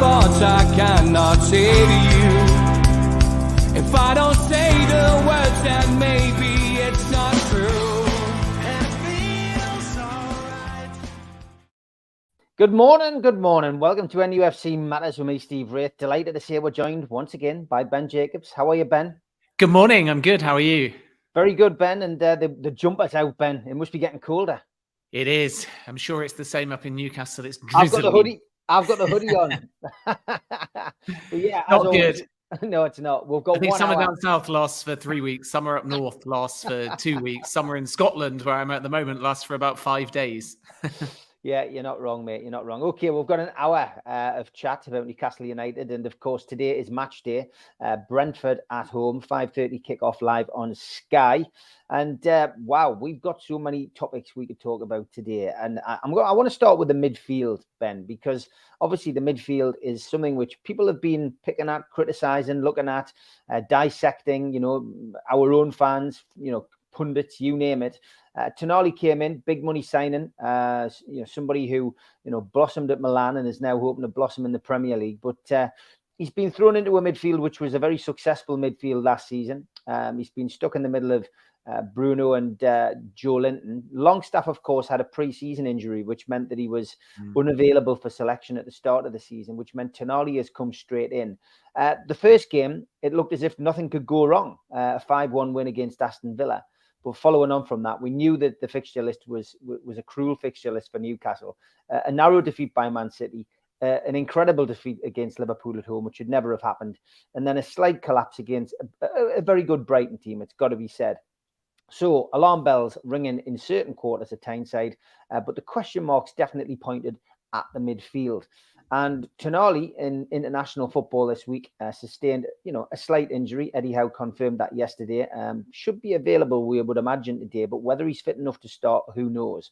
thoughts I cannot say to you. If I don't say the words, then maybe it's not true. And it feels alright. Good morning. Welcome to NUFC Matters with me, Steve Wraith. Delighted to say we're joined once again by Ben Jacobs. How are you, Ben? Good morning. I'm good. How are you? Very good, Ben. And the jumper's out, Ben. It must be getting colder. It is. I'm sure it's the same up in Newcastle. It's drizzly. I've got the hoodie on. But yeah, Not as always, good. No, it's not. We've got I think 1 summer hour. down south lasts for 3 weeks. Summer up north lasts for 2 weeks. Summer in Scotland, where I'm at the moment, lasts for about 5 days. Yeah, you're not wrong, mate. You're not wrong. Okay, we've got an hour of chat about Newcastle United. And of course, today is match day. Brentford at home, 5:30 kickoff live on Sky. And wow, we've got so many topics we could talk about today. And I want to start with the midfield, Ben, because obviously the midfield is something which people have been picking at, criticising, looking at, dissecting, our own fans, pundits, you name it. Tonali came in, big money signing, somebody who, blossomed at Milan and is now hoping to blossom in the Premier League. But he's been thrown into a midfield, which was a very successful midfield last season. He's been stuck in the middle of Bruno and Joe Linton. Longstaff, of course, had a pre-season injury, which meant that he was unavailable for selection at the start of the season, which meant Tonali has come straight in. The first game, it looked as if nothing could go wrong. A 5-1 win against Aston Villa. But following on from that, we knew that the fixture list was a cruel fixture list for Newcastle. A narrow defeat by Man City, an incredible defeat against Liverpool at home, which should never have happened, and then a slight collapse against a very good Brighton team, it's got to be said. So alarm bells ringing in certain quarters at Tyneside, but the question marks definitely pointed at the midfield. And Tonali in international football this week sustained, a slight injury. Eddie Howe confirmed that yesterday. Should be available, we would imagine, today, but whether he's fit enough to start, who knows?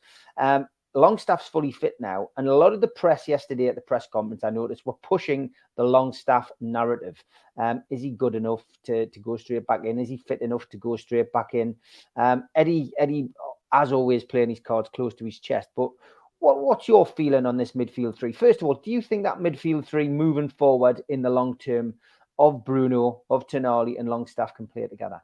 Longstaff's fully fit now, and a lot of the press yesterday at the press conference, I noticed, were pushing the Longstaff narrative. Is he good enough to go straight back in? Is he fit enough to go straight back in? Eddie, as always, playing his cards close to his chest, but what's your feeling on this midfield three? First of all, do you think that midfield three moving forward in the long term of Bruno, of Tonali and Longstaff can play together?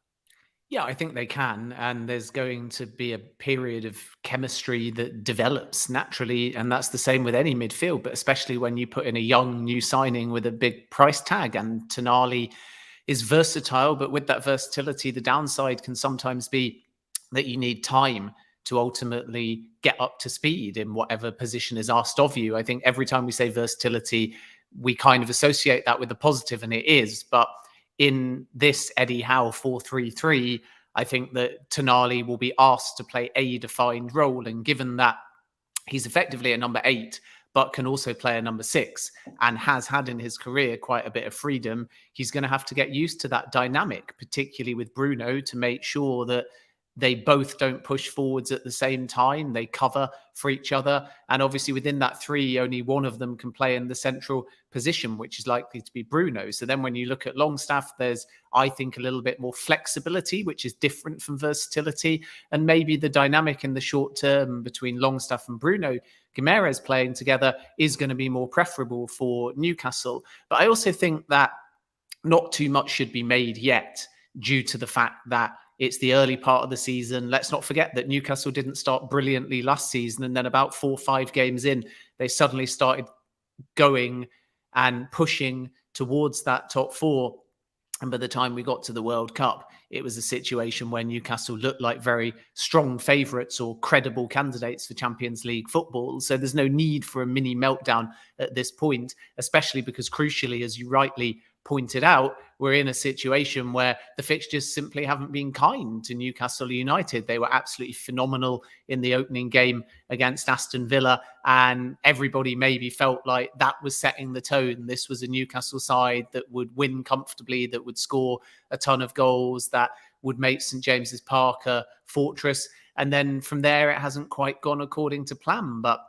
Yeah, I think they can. And there's going to be a period of chemistry that develops naturally. And that's the same with any midfield, but especially when you put in a young new signing with a big price tag. And Tonali is versatile, but with that versatility, the downside can sometimes be that you need time to ultimately get up to speed in whatever position is asked of you. I think every time we say versatility, we kind of associate that with the positive, and it is. But in this Eddie Howe 4-3-3, I think that Tonali will be asked to play a defined role. And given that he's effectively a number 8, but can also play a number 6 and has had in his career quite a bit of freedom, he's going to have to get used to that dynamic, particularly with Bruno, to make sure that they both don't push forwards at the same time. They cover for each other. And obviously within that 3, only one of them can play in the central position, which is likely to be Bruno. So then when you look at Longstaff, there's, I think, a little bit more flexibility, which is different from versatility. And maybe the dynamic in the short term between Longstaff and Bruno Guimaraes playing together is going to be more preferable for Newcastle. But I also think that not too much should be made yet due to the fact that it's the early part of the season. Let's not forget that Newcastle didn't start brilliantly last season. And then about 4 or 5 games in, they suddenly started going and pushing towards that top 4. And by the time we got to the World Cup, it was a situation where Newcastle looked like very strong favourites or credible candidates for Champions League football. So there's no need for a mini meltdown at this point, especially because crucially, as you rightly pointed out, we're in a situation where the fixtures simply haven't been kind to Newcastle United. They were absolutely phenomenal in the opening game against Aston Villa, and everybody maybe felt like that was setting the tone. This was a Newcastle side that would win comfortably, that would score a ton of goals, that would make St James's Park a fortress. And then from there, it hasn't quite gone according to plan. But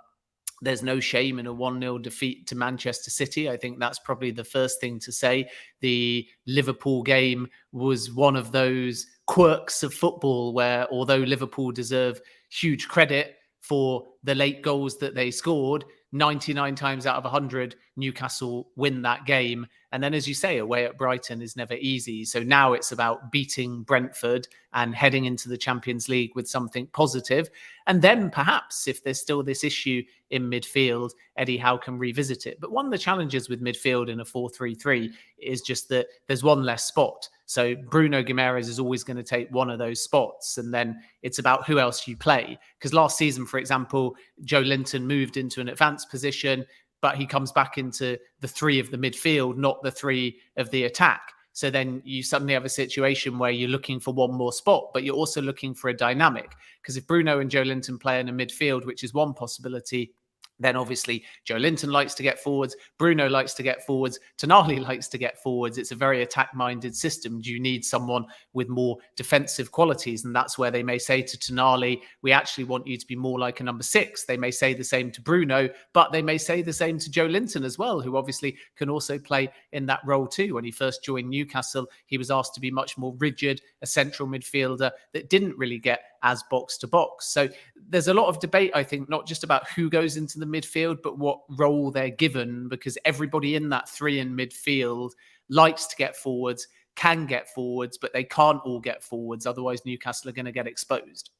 there's no shame in a 1-0 defeat to Manchester City. I think that's probably the first thing to say. The Liverpool game was one of those quirks of football where, although Liverpool deserve huge credit for the late goals that they scored, 99 times out of 100, Newcastle win that game. And then, as you say, away at Brighton is never easy. So now it's about beating Brentford and heading into the Champions League with something positive. And then perhaps if there's still this issue in midfield, Eddie Howe can revisit it. But one of the challenges with midfield in a 4-3-3 is just that there's one less spot. So Bruno Guimaraes is always going to take one of those spots. And then it's about who else you play. Because last season, for example, Joe Linton moved into an advanced position, but he comes back into the 3 of the midfield, not the 3 of the attack. So then you suddenly have a situation where you're looking for one more spot, but you're also looking for a dynamic. Because if Bruno and Joe Linton play in a midfield, which is one possibility, then obviously Joe Linton likes to get forwards, Bruno likes to get forwards, Tonali likes to get forwards. It's a very attack-minded system. Do you need someone with more defensive qualities? And that's where they may say to Tonali, we actually want you to be more like a number 6. They may say the same to Bruno, but they may say the same to Joe Linton as well, who obviously can also play in that role too. When he first joined Newcastle, he was asked to be much more rigid, a central midfielder that didn't really get as box to box. So there's a lot of debate, I think, not just about who goes into the midfield, but what role they're given, because everybody in that 3 in midfield likes to get forwards, can get forwards, but they can't all get forwards. Otherwise, Newcastle are going to get exposed.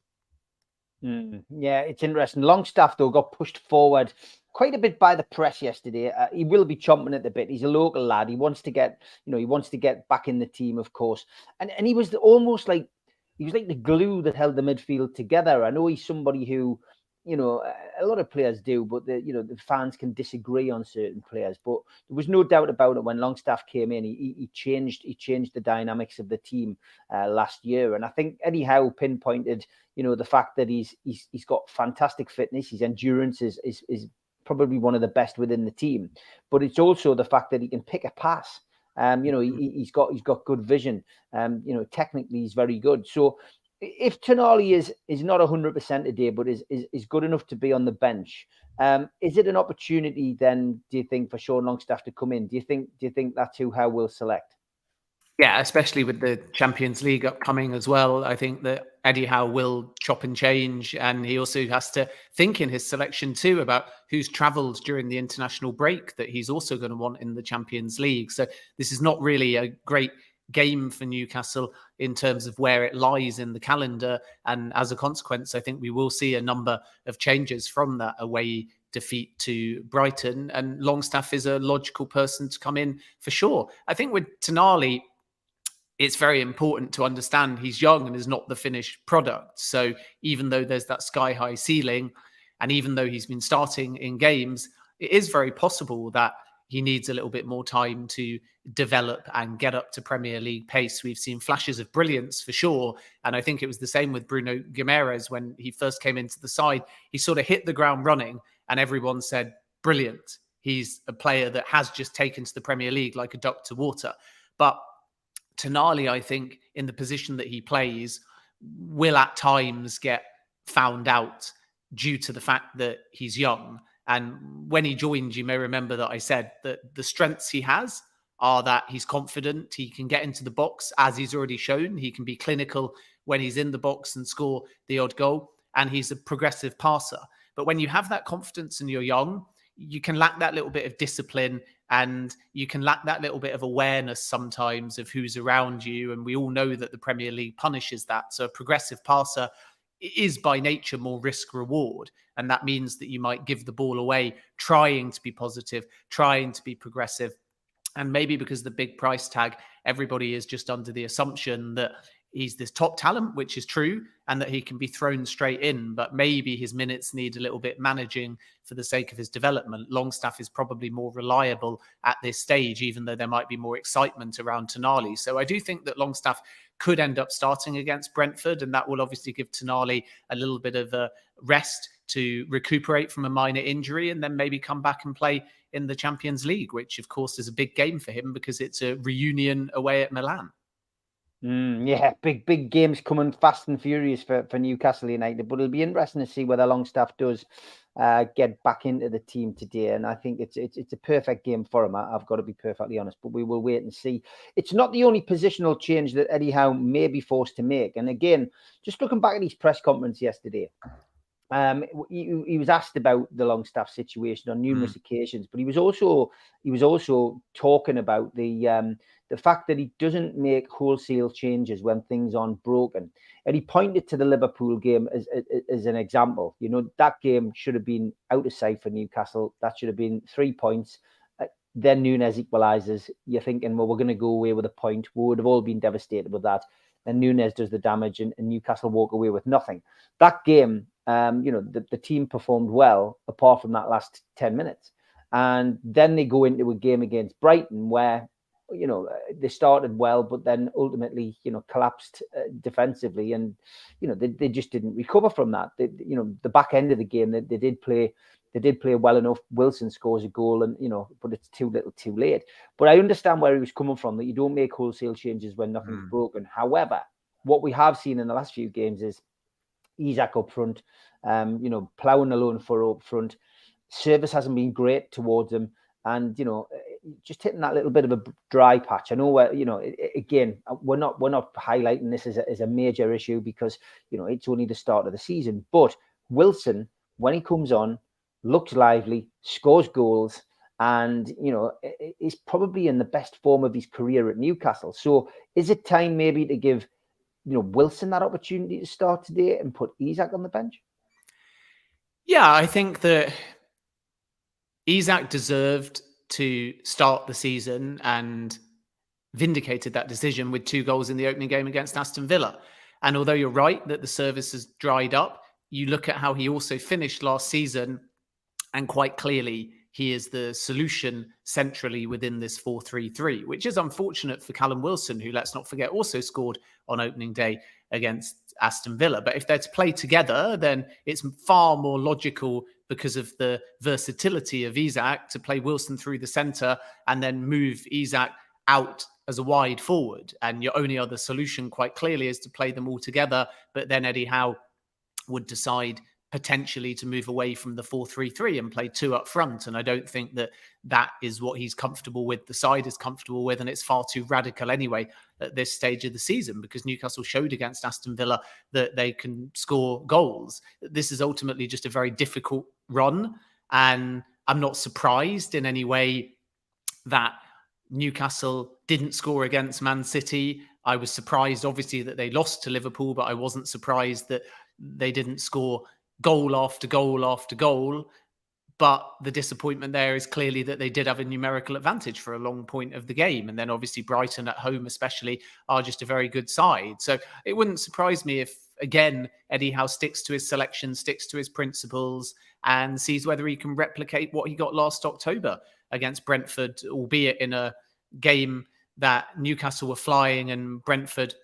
Yeah, it's interesting. Longstaff, though, got pushed forward quite a bit by the press yesterday. He will be chomping at the bit. He's a local lad. He wants to get, he wants to get back in the team, of course. And he was almost like, he was like the glue that held the midfield together. I know he's somebody who, a lot of players do, but the fans can disagree on certain players. But there was no doubt about it when Longstaff came in. He changed the dynamics of the team last year. And I think Eddie Howe pinpointed, the fact that he's got fantastic fitness. His endurance is probably one of the best within the team. But it's also the fact that he can pick a pass. He's got good vision. Technically he's very good. So if Tonali is not 100% today, but is good enough to be on the bench, is it an opportunity then, do you think, for Sean Longstaff to come in? Do you think that's who Howe will select? Yeah, especially with the Champions League upcoming as well. I think that Eddie Howe will chop and change, and he also has to think in his selection too about who's travelled during the international break that he's also going to want in the Champions League. So this is not really a great game for Newcastle in terms of where it lies in the calendar. And as a consequence, I think we will see a number of changes from that away defeat to Brighton. And Longstaff is a logical person to come in for sure. I think with Tonali, it's very important to understand he's young and is not the finished product. So even though there's that sky-high ceiling, and even though he's been starting in games, it is very possible that he needs a little bit more time to develop and get up to Premier League pace. We've seen flashes of brilliance for sure. And I think it was the same with Bruno Guimaraes when he first came into the side. He sort of hit the ground running and everyone said, brilliant. He's a player that has just taken to the Premier League like a duck to water. But Tonali, I think, in the position that he plays, will at times get found out due to the fact that he's young. And when he joined, you may remember that I said that the strengths he has are that he's confident, he can get into the box, as he's already shown. He can be clinical when he's in the box and score the odd goal, and he's a progressive passer. But when you have that confidence and you're young, you can lack that little bit of discipline, and you can lack that little bit of awareness sometimes of who's around you. And we all know that the Premier League punishes that. So a progressive passer is by nature more risk reward. And that means that you might give the ball away, trying to be positive, trying to be progressive. And maybe because the big price tag, everybody is just under the assumption that he's this top talent, which is true, and that he can be thrown straight in. But maybe his minutes need a little bit managing for the sake of his development. Longstaff is probably more reliable at this stage, even though there might be more excitement around Tonali. So I do think that Longstaff could end up starting against Brentford, and that will obviously give Tonali a little bit of a rest to recuperate from a minor injury and then maybe come back and play in the Champions League, which of course is a big game for him because it's a reunion away at Milan. Yeah, big games coming fast and furious for Newcastle United, but it'll be interesting to see whether Longstaff does get back into the team today. And I think it's a perfect game for him. I've got to be perfectly honest, but we will wait and see. It's not the only positional change that Eddie Howe may be forced to make. And again, just looking back at his press conference yesterday, He was asked about the Longstaff situation on numerous occasions, but he was also talking about the fact that he doesn't make wholesale changes when things aren't broken. And he pointed to the Liverpool game as an example. You know, that game should have been out of sight for Newcastle. That should have been 3 points. Then Núñez equalises. You're thinking, well, we're going to go away with a point. We would have all been devastated with that. And Núñez does the damage, and Newcastle walk away with nothing. That game, the team performed well, apart from that last 10 minutes. And then they go into a game against Brighton where, they started well, but then ultimately, collapsed defensively. And, they just didn't recover from that. The back end of the game, they did play well enough. Wilson scores a goal, and but it's too little, too late. But I understand where he was coming from, that you don't make wholesale changes when nothing's broken. However, what we have seen in the last few games is Isak up front, ploughing alone for up front. Service hasn't been great towards him, and just hitting that little bit of a dry patch. I know where again, we're not highlighting this as a major issue because it's only the start of the season. But Wilson, when he comes on, looks lively, scores goals, and is probably in the best form of his career at Newcastle. So is it time maybe to give Wilson that opportunity to start today and put Isak on the bench? Yeah, I think that Isak deserved to start the season and vindicated that decision with 2 goals in the opening game against Aston Villa. And although you're right that the service has dried up, you look at how he also finished last season, and quite clearly he is the solution centrally within this 4-3-3, which is unfortunate for Callum Wilson, who, let's not forget, also scored on opening day against Aston Villa. But if they're to play together, then it's far more logical, because of the versatility of Isak, to play Wilson through the centre and then move Isak out as a wide forward. And your only other solution, quite clearly, is to play them all together. But then Eddie Howe would decide potentially to move away from the 4-3-3 and play 2 up front. And I don't think that is what he's comfortable with, the side is comfortable with, and it's far too radical anyway at this stage of the season, because Newcastle showed against Aston Villa that they can score goals. This is ultimately just a very difficult run, and I'm not surprised in any way that Newcastle didn't score against Man City. I was surprised, obviously, that they lost to Liverpool, but I wasn't surprised that they didn't score goal after goal after goal. But the disappointment there is clearly that they did have a numerical advantage for a long point of the game. And then obviously Brighton at home especially are just a very good side. So it wouldn't surprise me if, again, Eddie Howe sticks to his selection, sticks to his principles, and sees whether he can replicate what he got last October against Brentford, albeit in a game that Newcastle were flying and Brentford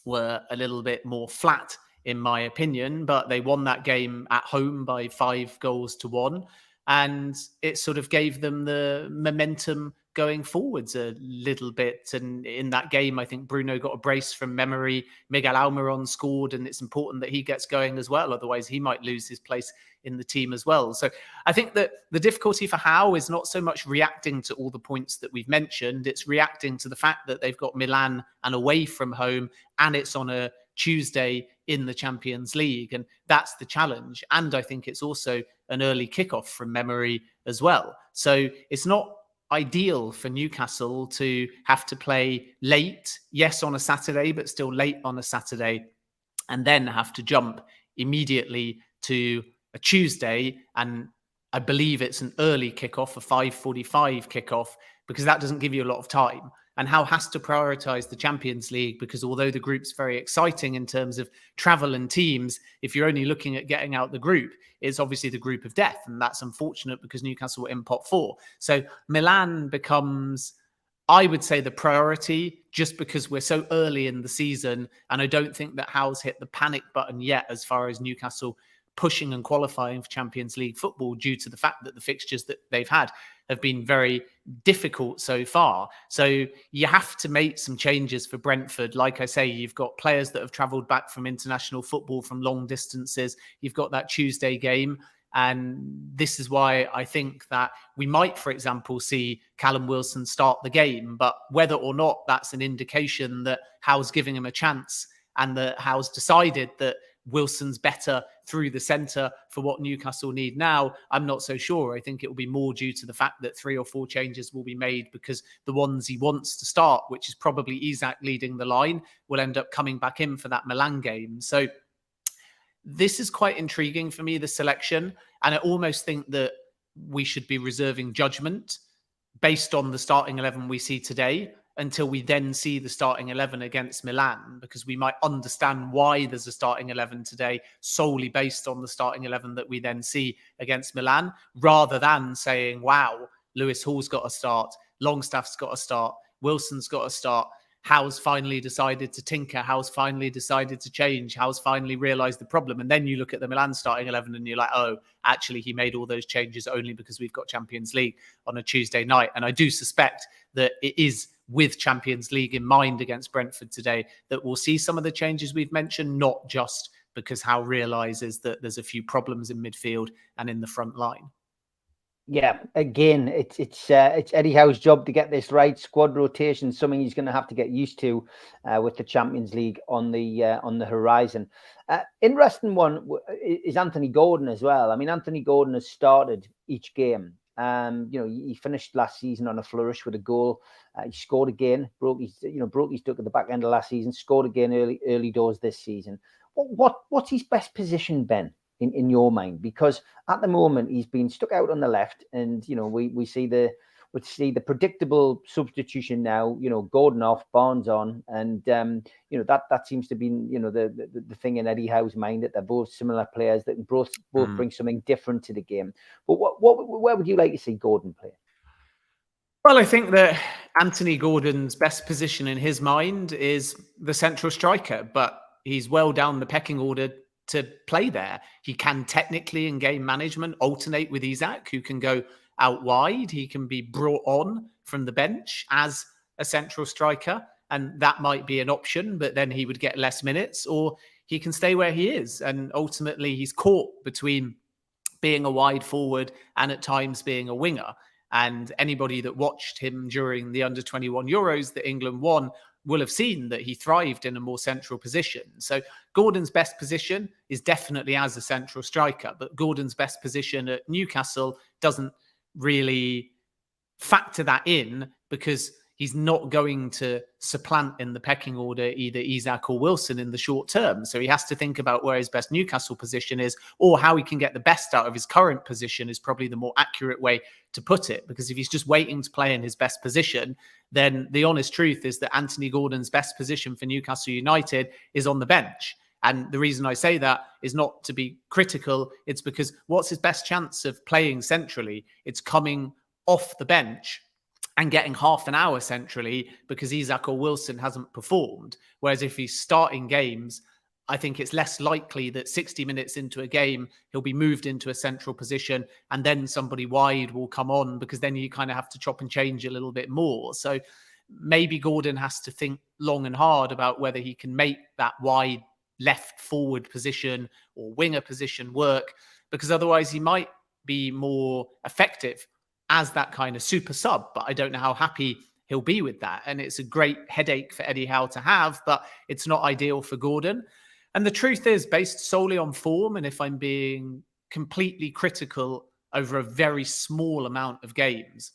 were a little bit more flat, in my opinion, but they won that game at home by 5-1, and it sort of gave them the momentum going forwards a little bit. And in that game, I think Bruno got a brace from memory. Miguel Almiron scored, and it's important that he gets going as well. Otherwise, he might lose his place in the team as well. So I think that the difficulty for Howe is not so much reacting to all the points that we've mentioned. It's reacting to the fact that they've got Milan and away from home, and it's on a Tuesday in the Champions League. And that's the challenge. And I think it's also an early kickoff from memory as well. So it's not ideal for Newcastle to have to play late, yes, on a Saturday, but still late on a Saturday, and then have to jump immediately to a Tuesday. And I believe it's an early kickoff, a 5:45 kickoff, because that doesn't give you a lot of time. And Howe has to prioritise the Champions League, because although the group's very exciting in terms of travel and teams, if you're only looking at getting out the group, it's obviously the group of death. And that's unfortunate because Newcastle were in pot 4. So Milan becomes, I would say, the priority, just because we're so early in the season. And I don't think that Howe's hit the panic button yet as far as Newcastle pushing and qualifying for Champions League football, due to the fact that the fixtures that they've had have been very difficult so far. So you have to make some changes for Brentford. Like I say, you've got players that have travelled back from international football from long distances. You've got that Tuesday game. And this is why I think that we might, for example, see Callum Wilson start the game. But whether or not that's an indication that Howe's giving him a chance, and that Howe's decided that Wilson's better through the centre for what Newcastle need now, I'm not so sure. I think it will be more due to the fact that 3 or 4 changes will be made because the ones he wants to start, which is probably Isak leading the line, will end up coming back in for that Milan game. So this is quite intriguing for me, the selection. And I almost think that we should be reserving judgment based on the starting 11 we see today until we then see the starting 11 against Milan, because we might understand why there's a starting 11 today solely based on the starting 11 that we then see against Milan, rather than saying, wow, Lewis Hall's got to start, Longstaff's got to start, Wilson's got to start, Howe's finally decided to tinker, Howe's finally decided to change, Howe's finally realised the problem. And then you look at the Milan starting 11 and you're like, oh, actually, he made all those changes only because we've got Champions League on a Tuesday night. And I do suspect that it is with Champions League in mind against Brentford today that we'll see some of the changes we've mentioned, not just because Howe realises that there's a few problems in midfield and in the front line. Yeah, again, it's Eddie Howe's job to get this right. Squad rotation, something he's going to have to get used to with the Champions League on the horizon. Interesting one is Anthony Gordon as well. I mean, Anthony Gordon has started each game. He finished last season on a flourish with a goal. He scored again, broke his duck at the back end of last season. Scored again early doors this season. What's his best position, Ben? In your mind, because at the moment he's been stuck out on the left, and we see the predictable substitution now. Gordon off, Barnes on, and that seems to be the thing in Eddie Howe's mind, that they're both similar players that both bring something different to the game. But where would you like to see Gordon play? Well, I think that Anthony Gordon's best position in his mind is the central striker, but he's well down the pecking order to play there. He can technically in game management alternate with Isak, who can go out wide. He can be brought on from the bench as a central striker, and that might be an option, but then he would get less minutes, or he can stay where he is. And ultimately he's caught between being a wide forward and at times being a winger. And anybody that watched him during the under-21 Euros that England won will have seen that he thrived in a more central position. So Gordon's best position is definitely as a central striker, but Gordon's best position at Newcastle doesn't really factor that in, because he's not going to supplant in the pecking order either Isak or Wilson in the short term. So he has to think about where his best Newcastle position is, or how he can get the best out of his current position is probably the more accurate way to put it. Because if he's just waiting to play in his best position, then the honest truth is that Anthony Gordon's best position for Newcastle United is on the bench. And the reason I say that is not to be critical. It's because what's his best chance of playing centrally? It's coming off the bench and getting half an hour centrally because Isak or Wilson hasn't performed. Whereas if he's starting games, I think it's less likely that 60 minutes into a game, he'll be moved into a central position and then somebody wide will come on, because then you kind of have to chop and change a little bit more. So maybe Gordon has to think long and hard about whether he can make that wide left forward position or winger position work, because otherwise he might be more effective as that kind of super sub, but I don't know how happy he'll be with that. And it's a great headache for Eddie Howe to have, but it's not ideal for Gordon. And the truth is, based solely on form, and if I'm being completely critical over a very small amount of games,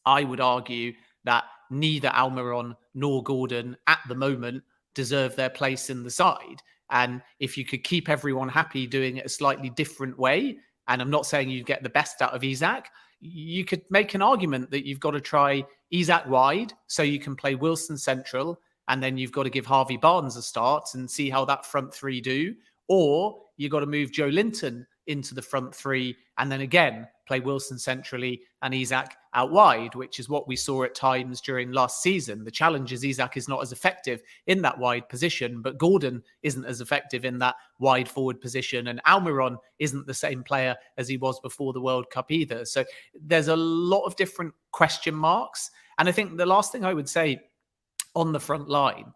I would argue that neither Almiron nor Gordon at the moment deserve their place in the side. And if you could keep everyone happy doing it a slightly different way, and I'm not saying you get the best out of Isak, you could make an argument that you've got to try Isak wide so you can play Wilson central, and then you've got to give Harvey Barnes a start and see how that front three do. Or you've got to move Joe Linton into the front three and then again play Wilson centrally and Isak out wide, which is what we saw at times during last season. The challenge is Isak is not as effective in that wide position, but Gordon isn't as effective in that wide forward position, and Almiron isn't the same player as he was before the World Cup either. So there's a lot of different question marks. And I think the last thing I would say on the front line,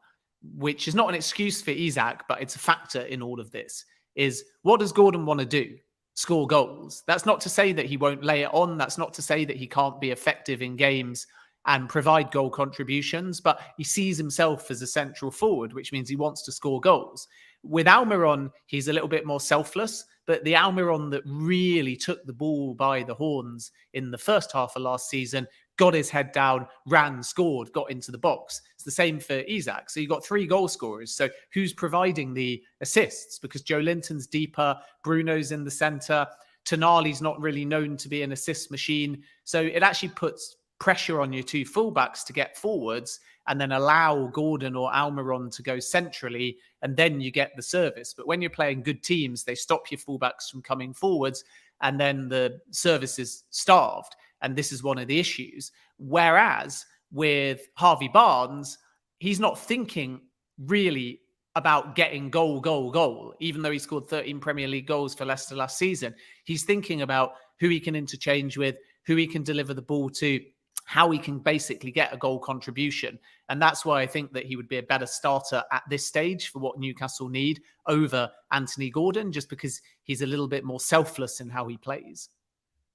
which is not an excuse for Isak, but it's a factor in all of this, is what does Gordon want to do? Score goals. That's not to say that he won't lay it on. That's not to say that he can't be effective in games and provide goal contributions, but he sees himself as a central forward, which means he wants to score goals. With Almiron, he's a little bit more selfless, but the Almiron that really took the ball by the horns in the first half of last season, got his head down, ran, scored, got into the box. It's the same for Isak. So you've got 3 goal scorers. So who's providing the assists? Because Joe Linton's deeper, Bruno's in the centre, Tonali's not really known to be an assist machine. So it actually puts pressure on your 2 fullbacks to get forwards and then allow Gordon or Almiron to go centrally, and then you get the service. But when you're playing good teams, they stop your fullbacks from coming forwards, and then the service is starved. And this is one of the issues. Whereas with Harvey Barnes, he's not thinking really about getting goal, even though he scored 13 Premier League goals for Leicester last season. He's thinking about who he can interchange with, who he can deliver the ball to, how he can basically get a goal contribution. And that's why I think that he would be a better starter at this stage for what Newcastle need over Anthony Gordon, just because he's a little bit more selfless in how he plays.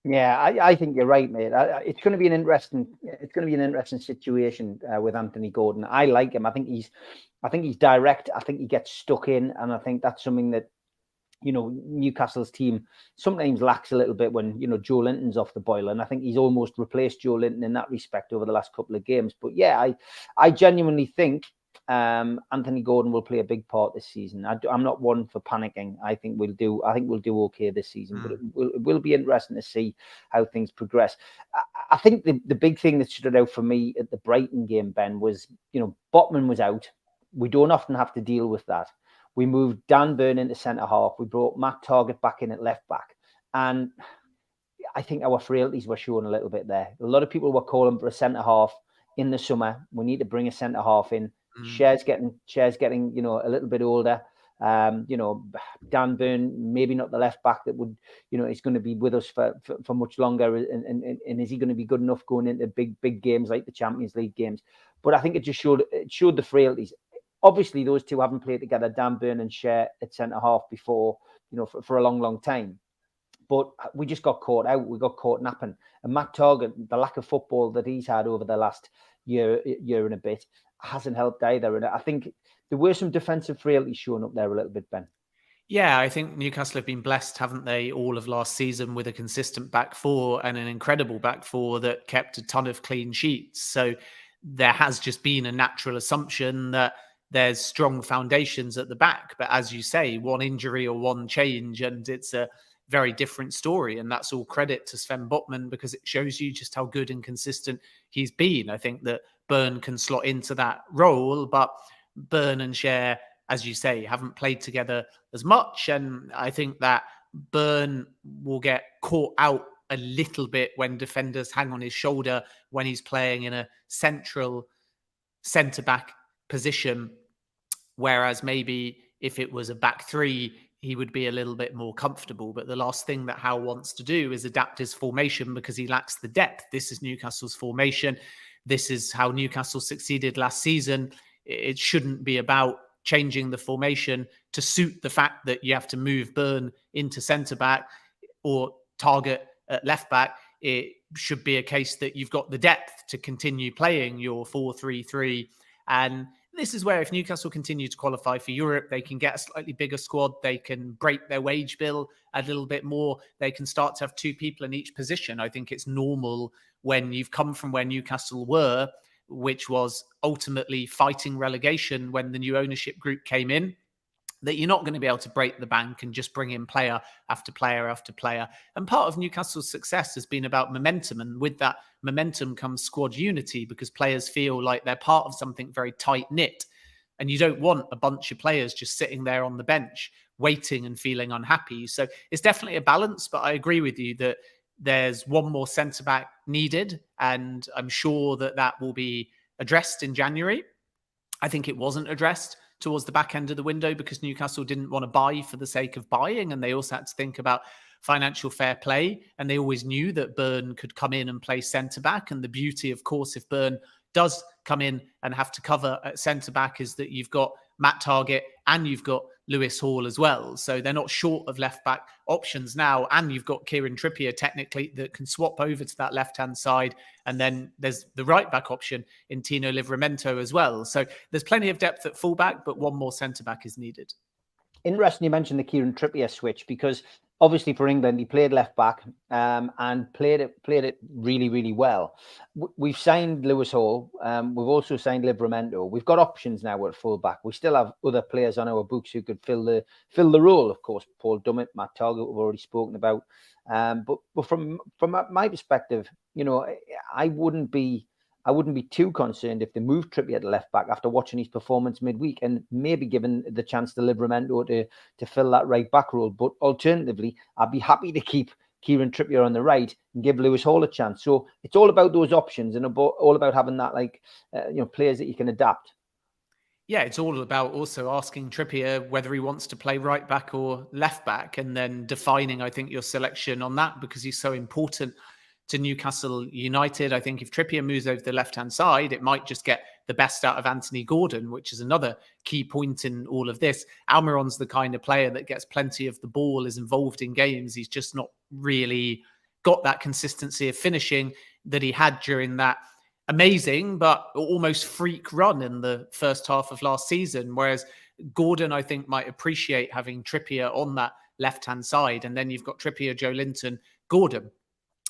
Yeah, I think you're right, mate. It's going to be an interesting situation with Anthony Gordon. I like him. I think he's direct. I think he gets stuck in, and I think that's something that, you know, Newcastle's team sometimes lacks a little bit when, you know, Joe Linton's off the boil, and I think he's almost replaced Joe Linton in that respect over the last couple of games. But yeah, I genuinely think Anthony Gordon will play a big part this season. I'm not one for panicking. I think we'll do okay this season, but it will be interesting to see how things progress. I think the big thing that stood out for me at the Brighton game, Ben, was, you know, Botman was out. We don't often have to deal with that. We moved Dan Burn into centre half. We brought Matt Targett back in at left back, and I think our frailties were shown a little bit there. A lot of people were calling for a centre half in the summer. We need to bring a centre half in. Shares getting, you know, a little bit older. You know, Dan Burn, maybe not the left back that would, you know, is going to be with us for much longer. And is he going to be good enough going into big games like the Champions League games? But I think it just showed the frailties. Obviously, those two haven't played together, Dan Burn and Cher, at centre half before, you know, for a long time. But we just got caught out. We got caught napping. And Matt Targett, the lack of football that he's had over the last year and a bit, hasn't helped either. And I think there were some defensive frailties showing up there a little bit, Ben. Yeah, I think Newcastle have been blessed, haven't they, all of last season with a consistent back four and an incredible back four that kept a ton of clean sheets. So there has just been a natural assumption that there's strong foundations at the back. But as you say, one injury or one change, and it's a very different story. And that's all credit to Sven Botman, because it shows you just how good and consistent he's been. I think that Burn can slot into that role, but Burn and Cher, as you say, haven't played together as much. And I think that Burn will get caught out a little bit when defenders hang on his shoulder when he's playing in a central centre-back position. Whereas maybe if it was a back three, he would be a little bit more comfortable. But the last thing that Howe wants to do is adapt his formation because he lacks the depth. This is Newcastle's formation. This is how Newcastle succeeded last season. It shouldn't be about changing the formation to suit the fact that you have to move Burn into centre-back or Targett at left-back. It should be a case that you've got the depth to continue playing your 4-3-3. And this is where if Newcastle continue to qualify for Europe, they can get a slightly bigger squad. They can break their wage bill a little bit more. They can start to have 2 people in each position. I think it's normal when you've come from where Newcastle were, which was ultimately fighting relegation when the new ownership group came in, that you're not going to be able to break the bank and just bring in player after player after player. And part of Newcastle's success has been about momentum. And with that momentum comes squad unity, because players feel like they're part of something very tight-knit. And you don't want a bunch of players just sitting there on the bench, waiting and feeling unhappy. So it's definitely a balance, but I agree with you that there's one more centre-back needed. And I'm sure that that will be addressed in January. I think it wasn't addressed towards the back end of the window because Newcastle didn't want to buy for the sake of buying. And they also had to think about financial fair play. And they always knew that Burn could come in and play centre-back. And the beauty, of course, if Burn does come in and have to cover at centre-back is that you've got Matt Targett and you've got Lewis Hall as well. So they're not short of left-back options now. And you've got Kieran Trippier technically that can swap over to that left-hand side. And then there's the right-back option in Tino Livramento as well. So there's plenty of depth at full-back, but one more centre-back is needed. interesting you mentioned the Kieran Trippier switch, because obviously for England he played left back and played it really, really well. We've signed Lewis Hall. We've also signed Livramento. We've got options now at full back. We still have other players on our books who could fill the role. Of course, Paul Dummett, Matt Targett, we've already spoken about. But from my perspective, you know, I wouldn't be too concerned if they moved Trippier to left back after watching his performance midweek, and maybe given the chance to Livramento to fill that right back role. But alternatively, I'd be happy to keep Kieran Trippier on the right and give Lewis Hall a chance. So it's all about those options and all about having that, like, players that you can adapt. Yeah, it's all about also asking Trippier whether he wants to play right back or left back, and then defining, I think, your selection on that, because he's so important to Newcastle United. I think if Trippier moves over the left-hand side, it might just get the best out of Anthony Gordon, which is another key point in all of this. Almiron's the kind of player that gets plenty of the ball, is involved in games. He's just not really got that consistency of finishing that he had during that amazing but almost freak run in the first half of last season. Whereas Gordon, I think, might appreciate having Trippier on that left-hand side. And then you've got Trippier, Joe Linton, Gordon,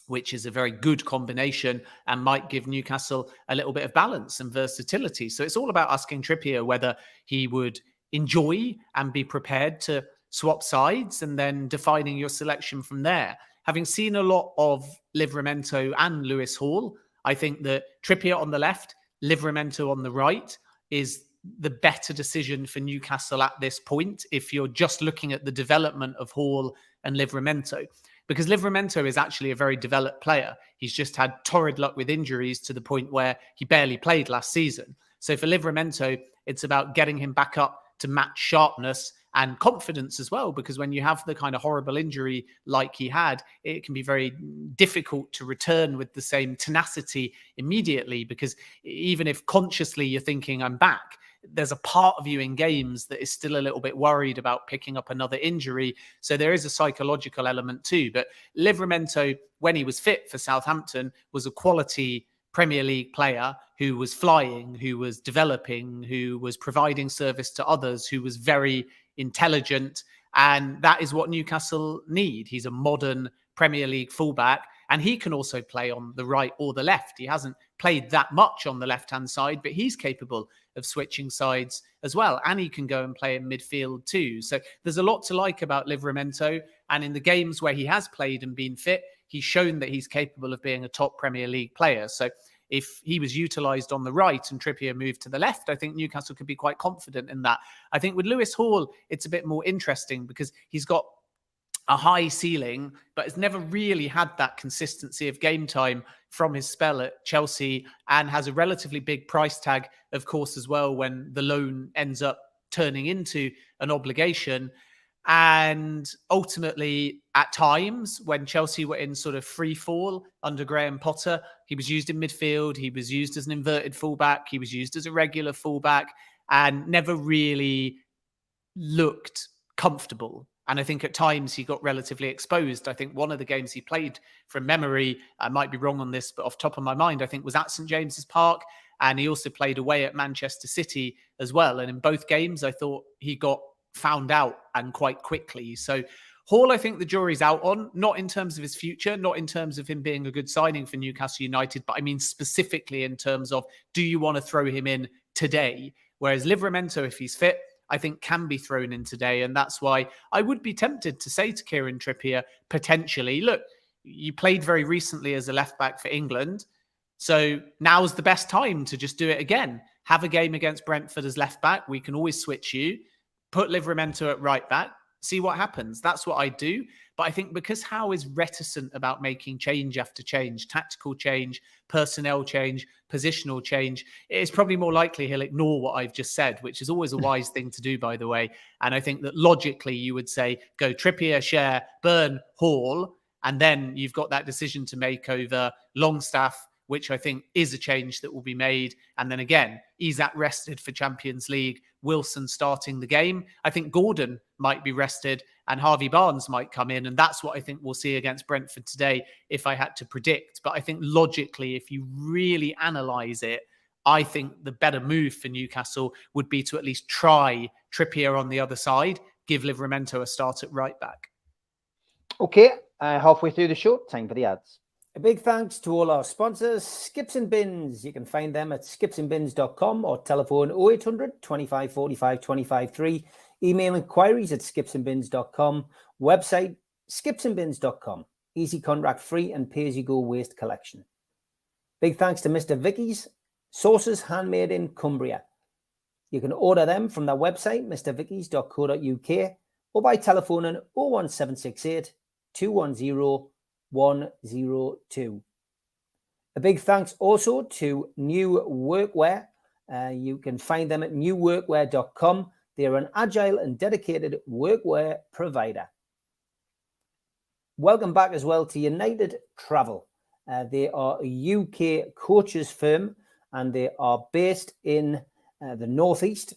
which is a very good combination and might give Newcastle a little bit of balance and versatility. So it's all about asking Trippier whether he would enjoy and be prepared to swap sides, and then defining your selection from there. Having seen a lot of Livramento and Lewis Hall, I think that Trippier on the left, Livramento on the right is the better decision for Newcastle at this point, if you're just looking at the development of Hall and Livramento. Because Livramento is actually a very developed player. He's just had torrid luck with injuries to the point where he barely played last season. So for Livramento, it's about getting him back up to match sharpness and confidence as well. Because when you have the kind of horrible injury like he had, it can be very difficult to return with the same tenacity immediately. Because even if consciously you're thinking, I'm back, there's a part of you in games that is still a little bit worried about picking up another injury. So there is a psychological element too. But Livramento, when he was fit for Southampton, was a quality Premier League player who was flying, who was developing, who was providing service to others, who was very intelligent. And that is what Newcastle need. He's a modern Premier League fullback, and he can also play on the right or the left. He hasn't played that much on the left-hand side, but he's capable of switching sides as well. And he can go and play in midfield too. So there's a lot to like about Livramento. And in the games where he has played and been fit, he's shown that he's capable of being a top Premier League player. So if he was utilised on the right and Trippier moved to the left, I think Newcastle could be quite confident in that. I think with Lewis Hall, it's a bit more interesting because he's got a high ceiling, but has never really had that consistency of game time from his spell at Chelsea, and has a relatively big price tag, of course, as well, when the loan ends up turning into an obligation. And ultimately, at times, when Chelsea were in sort of free fall under Graham Potter, he was used in midfield, he was used as an inverted fullback, he was used as a regular fullback, and never really looked comfortable. And I think at times he got relatively exposed. I think one of the games he played from memory, I might be wrong on this, but off the top of my mind, I think was at St. James's Park. And he also played away at Manchester City as well. And in both games, I thought he got found out, and quite quickly. So Hall, I think the jury's out on, not in terms of his future, not in terms of him being a good signing for Newcastle United, but I mean specifically in terms of, do you want to throw him in today? Whereas Livramento, if he's fit, I think can be thrown in today. And that's why I would be tempted to say to Kieran Trippier, potentially, look, you played very recently as a left back for England. So now's the best time to just do it again. Have a game against Brentford as left back. We can always switch you. Put Livramento at right back. See what happens. That's what I do. But I think because Howe is reticent about making change after change, tactical change, personnel change, positional change, it's probably more likely he'll ignore what I've just said, which is always a wise thing to do, by the way. And I think that logically you would say, go Trippier, Schär, Burn, Hall, and then you've got that decision to make over Longstaff, which I think is a change that will be made. And then again, Isak rested for Champions League, Wilson starting the game. I think Gordon might be rested and Harvey Barnes might come in. And that's what I think we'll see against Brentford today, if I had to predict. But I think logically, if you really analyse it, I think the better move for Newcastle would be to at least try Trippier on the other side, give Livramento a start at right back. Okay, halfway through the show, time for the ads. A big thanks to all our sponsors, Skips and Bins. You can find them at skipsandbins.com or telephone 0800 25 45 25 3. Email inquiries at skipsandbins.com. Website skipsandbins.com. Easy contract free and pay-as-you-go waste collection. Big thanks to Mr. Vicky's Sauces Handmade in Cumbria. You can order them from their website, mrvickys.co.uk, or by telephoning 01768 210 102. A big thanks also to New Workwear. You can find them at newworkwear.com. They are an agile and dedicated workwear provider. Welcome back as well to United Travel. They are a UK coaches firm and they are based in the Northeast.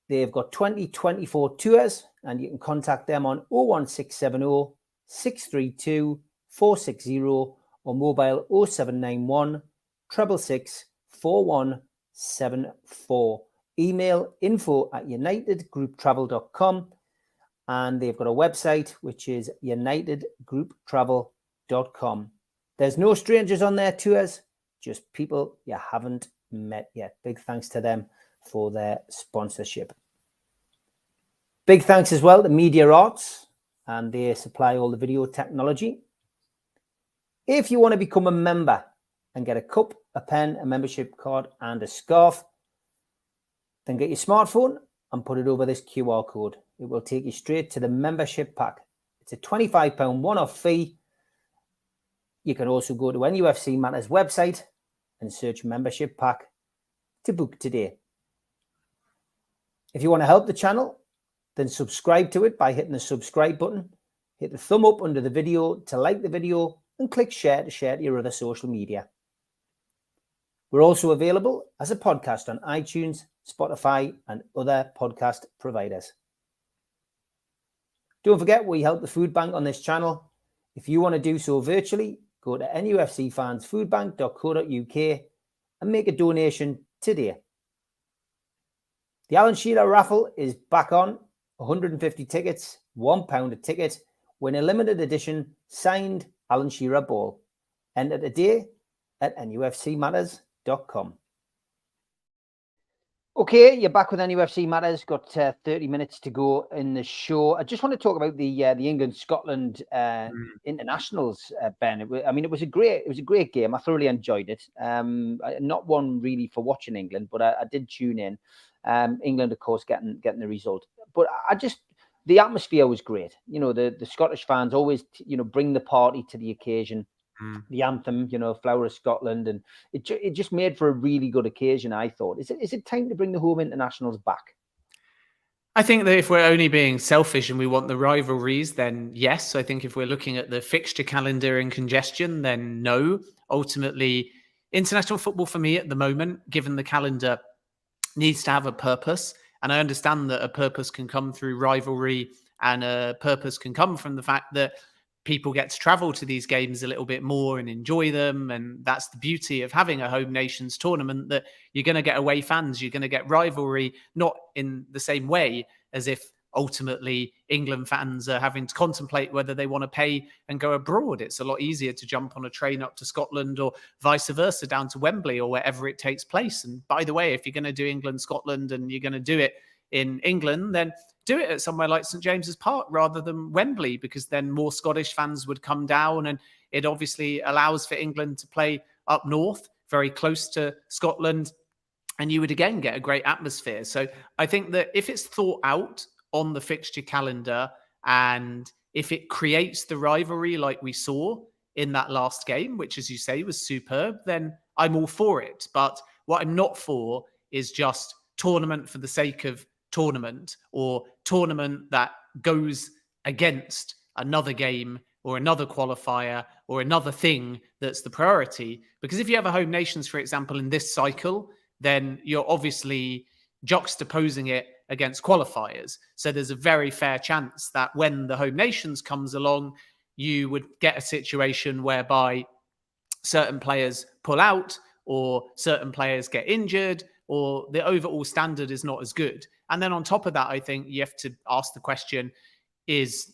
They've got 2024 tours and you can contact them on 01670 632 460 or mobile 0791 666 4174. Email info@unitedgrouptravel.com and they've got a website which is unitedgrouptravel.com. There's no strangers on their tours, just people you haven't met yet. Big thanks to them for their sponsorship. Big thanks as well to Media Arts, and they supply all the video technology. If you want to become a member and get a cup, a pen, a membership card, and a scarf, then get your smartphone and put it over this QR code. It will take you straight to the membership pack. It's a £25 one-off fee. You can also go to NUFC Matters website and search membership pack to book today. If you want to help the channel, then subscribe to it by hitting the subscribe button. Hit the thumb up under the video to like the video and click share to share to your other social media. We're also available as a podcast on iTunes, Spotify, and other podcast providers. Don't forget, we help the food bank on this channel. If you want to do so virtually, go to nufcfansfoodbank.co.uk and make a donation today. The Alan Shearer raffle is back on. 150 tickets, £1 a ticket. Win a limited edition signed Alan Shearer ball. Enter today at nufcmatters.com. Okay, you're back with NUFC Matters. Got 30 minutes to go in the show. I just want to talk about the England-Scotland internationals, Ben. It was a great game. I thoroughly enjoyed it. Not one really for watching England, but I did tune in. England, of course, getting the result. But the atmosphere was great. You know, the Scottish fans always, bring the party to the occasion. The anthem, Flower of Scotland, and it just made for a really good occasion, I thought. Is it time to bring the home internationals back? I think that if we're only being selfish and we want the rivalries, then yes. I think if we're looking at the fixture calendar and congestion, then no. Ultimately, international football for me at the moment, given the calendar, needs to have a purpose. And I understand that a purpose can come through rivalry and a purpose can come from the fact that people get to travel to these games a little bit more and enjoy them. And that's the beauty of having a home nations tournament, that you're going to get away fans, you're going to get rivalry, not in the same way as if ultimately England fans are having to contemplate whether they want to pay and go abroad. It's a lot easier to jump on a train up to Scotland or vice versa down to Wembley or wherever it takes place. And by the way, if you're going to do England, Scotland, and you're going to do it in England, then do it at somewhere like St James's Park rather than Wembley, because then more Scottish fans would come down, and it obviously allows for England to play up north, very close to Scotland, and you would again get a great atmosphere. So I think that if it's thought out on the fixture calendar and if it creates the rivalry like we saw in that last game, which, as you say, was superb, then I'm all for it. But what I'm not for is just tournament for the sake of tournament, or tournament that goes against another game or another qualifier or another thing that's the priority. Because if you have a home nations, for example, in this cycle, then you're obviously juxtaposing it against qualifiers. So there's a very fair chance that when the home nations comes along, you would get a situation whereby certain players pull out or certain players get injured, or the overall standard is not as good. And then on top of that, I think you have to ask the question, is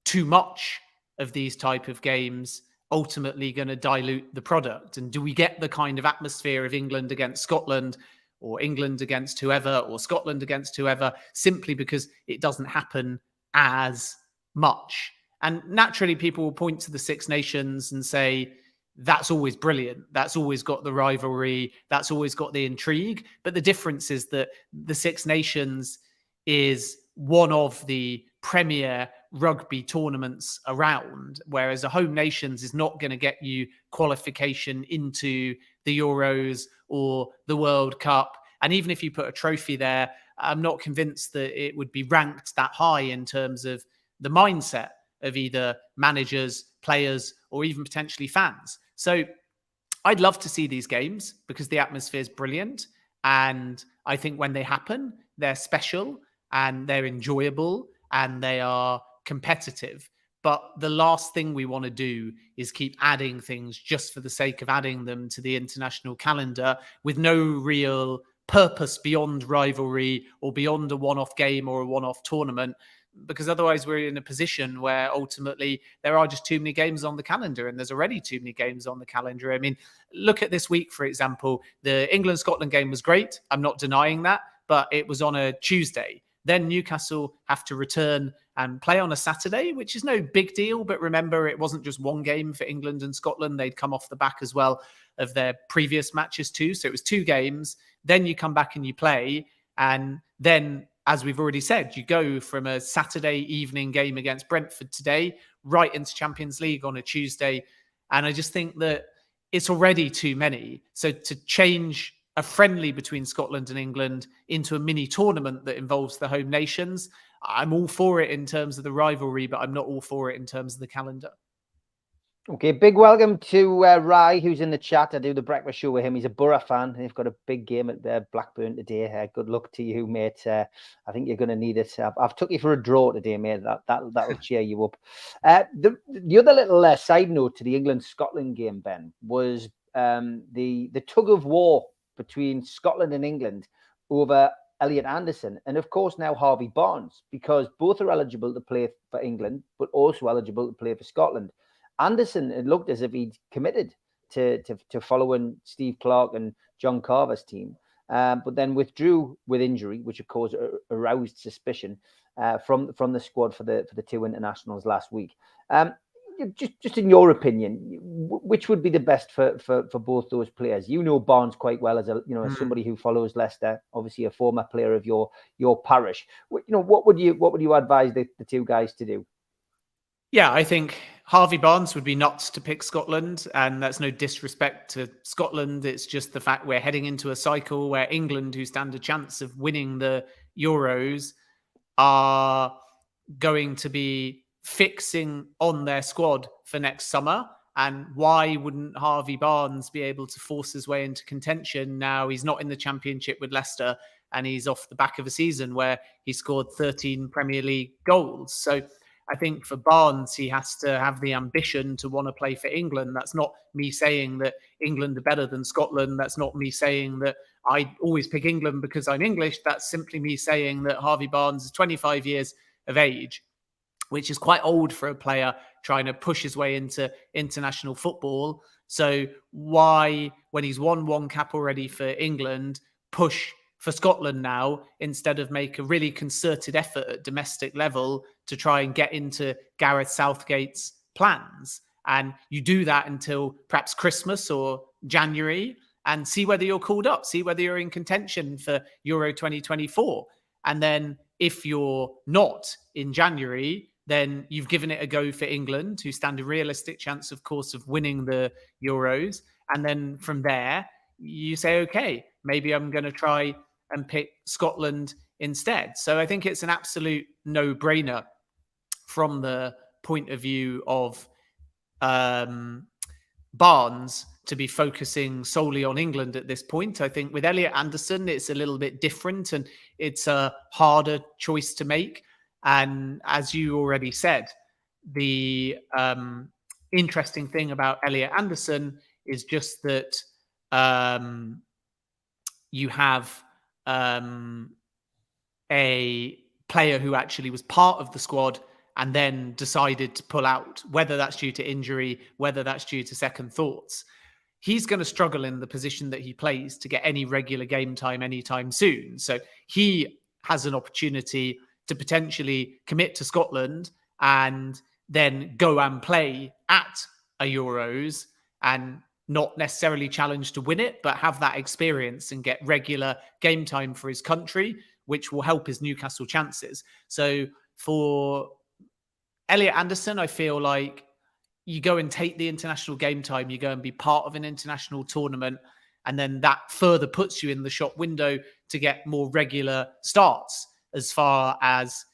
too much of these type of games ultimately going to dilute the product? And do we get the kind of atmosphere of England against Scotland, or England against whoever, or Scotland against whoever, simply because it doesn't happen as much? And naturally, people will point to the Six Nations and say, that's always brilliant. That's always got the rivalry. That's always got the intrigue. But the difference is that the Six Nations is one of the premier rugby tournaments around, whereas a home nations is not going to get you qualification into the Euros or the World Cup. And even if you put a trophy there, I'm not convinced that it would be ranked that high in terms of the mindset of either managers, players, or even potentially fans. So I'd love to see these games because the atmosphere is brilliant. And I think when they happen, they're special and they're enjoyable and they are competitive. But the last thing we want to do is keep adding things just for the sake of adding them to the international calendar with no real purpose beyond rivalry or beyond a one-off game or a one-off tournament, because otherwise we're in a position where ultimately there are just too many games on the calendar, and there's already too many games on the calendar. I mean, look at this week, for example. The England-Scotland game was great. I'm not denying that, but it was on a Tuesday. Then Newcastle have to return and play on a Saturday, which is no big deal. But remember, it wasn't just one game for England and Scotland. They'd come off the back as well of their previous matches too. So it was 2 games. Then you come back and you play. And then, as we've already said, you go from a Saturday evening game against Brentford today right into Champions League on a Tuesday. And I just think that it's already too many. So to change a friendly between Scotland and England into a mini tournament that involves the home nations, I'm all for it in terms of the rivalry, but I'm not all for it in terms of the calendar. Okay, big welcome to Rye, who's in the chat. I do the breakfast show with him. He's a Borough fan. They've got a big game at Blackburn today. Good luck to you, mate. I think you're going to need it. I've took you for a draw today, mate. That'll cheer you up. The other little side note to the England-Scotland game, Ben, was the tug of war between Scotland and England over Elliot Anderson and, of course, now Harvey Barnes, because both are eligible to play for England, but also eligible to play for Scotland. Anderson, it looked as if he'd committed to following Steve Clarke and John Carver's team, but then withdrew with injury, which of course aroused suspicion from the squad for the 2 internationals last week. Just in your opinion, which would be the best for both those players? You know Barnes quite well as as somebody who follows Leicester, obviously a former player of your parish. What would you advise the 2 guys to do? Yeah, I think Harvey Barnes would be nuts to pick Scotland, and that's no disrespect to Scotland. It's just the fact we're heading into a cycle where England, who stand a chance of winning the Euros, are going to be fixing on their squad for next summer. And why wouldn't Harvey Barnes be able to force his way into contention now? He's not in the Championship with Leicester, and he's off the back of a season where he scored 13 Premier League goals. So I think for Barnes, he has to have the ambition to want to play for England. That's not me saying that England are better than Scotland. That's not me saying that I always pick England because I'm English. That's simply me saying that Harvey Barnes is 25 years of age, which is quite old for a player trying to push his way into international football. So why, when he's won 1 cap already for England, push for Scotland now instead of make a really concerted effort at domestic level to try and get into Gareth Southgate's plans? And you do that until perhaps Christmas or January and see whether you're called up, see whether you're in contention for Euro 2024. And then if you're not in January, then you've given it a go for England, who stand a realistic chance, of course, of winning the Euros. And then from there, you say, okay, maybe I'm going to try and pick Scotland instead. So I think it's an absolute no-brainer from the point of view of Barnes to be focusing solely on England at this point. I think with Elliot Anderson, it's a little bit different and it's a harder choice to make. And as you already said, the interesting thing about Elliot Anderson is just that you have a player who actually was part of the squad and then decided to pull out, whether that's due to injury, whether that's due to second thoughts. He's going to struggle in the position that he plays to get any regular game time anytime soon. So he has an opportunity to potentially commit to Scotland and then go and play at a Euros and not necessarily challenge to win it, but have that experience and get regular game time for his country, which will help his Newcastle chances. So for Elliot Anderson, I feel like you go and take the international game time, you go and be part of an international tournament, and then that further puts you in the shop window to get more regular starts as far as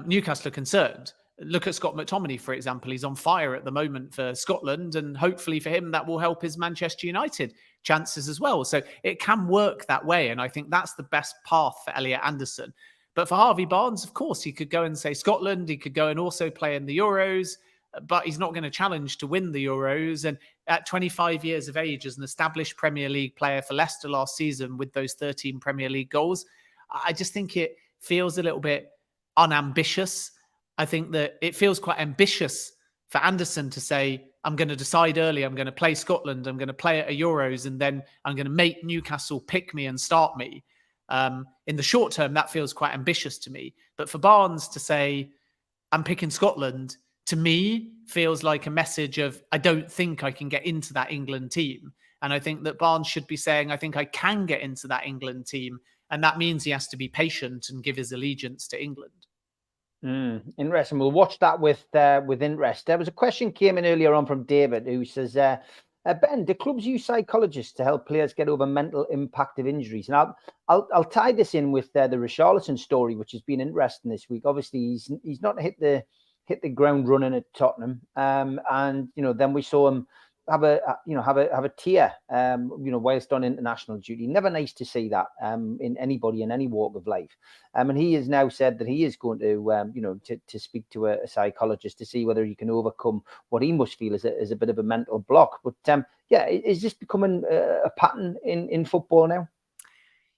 Newcastle are concerned. Look at Scott McTominay, for example. He's on fire at the moment for Scotland, and hopefully for him, that will help his Manchester United chances as well. So it can work that way, and I think that's the best path for Elliot Anderson. But for Harvey Barnes, of course, he could go and say Scotland. He could go and also play in the Euros, but he's not going to challenge to win the Euros. And at 25 years of age, as an established Premier League player for Leicester last season with those 13 Premier League goals, I just think it feels a little bit unambitious. I think that it feels quite ambitious for Anderson to say, I'm going to decide early, I'm going to play Scotland, I'm going to play at a Euros, and then I'm going to make Newcastle pick me and start me. In the short term, that feels quite ambitious to me. But for Barnes to say, I'm picking Scotland, to me, feels like a message of, I don't think I can get into that England team. And I think that Barnes should be saying, I think I can get into that England team. And that means he has to be patient and give his allegiance to England. Interesting. We'll watch that with interest. There was a question came in earlier on from David who says, Ben, do clubs use psychologists to help players get over mental impact of injuries? And I'll tie this in with the Richarlison story, which has been interesting this week. Obviously, he's not hit the ground running at Tottenham, and then we saw him have a tear, whilst on international duty. Never nice to see that in anybody in any walk of life. And he has now said that he is going to speak to a psychologist to see whether he can overcome what he must feel is a bit of a mental block. But is this becoming a pattern in football now?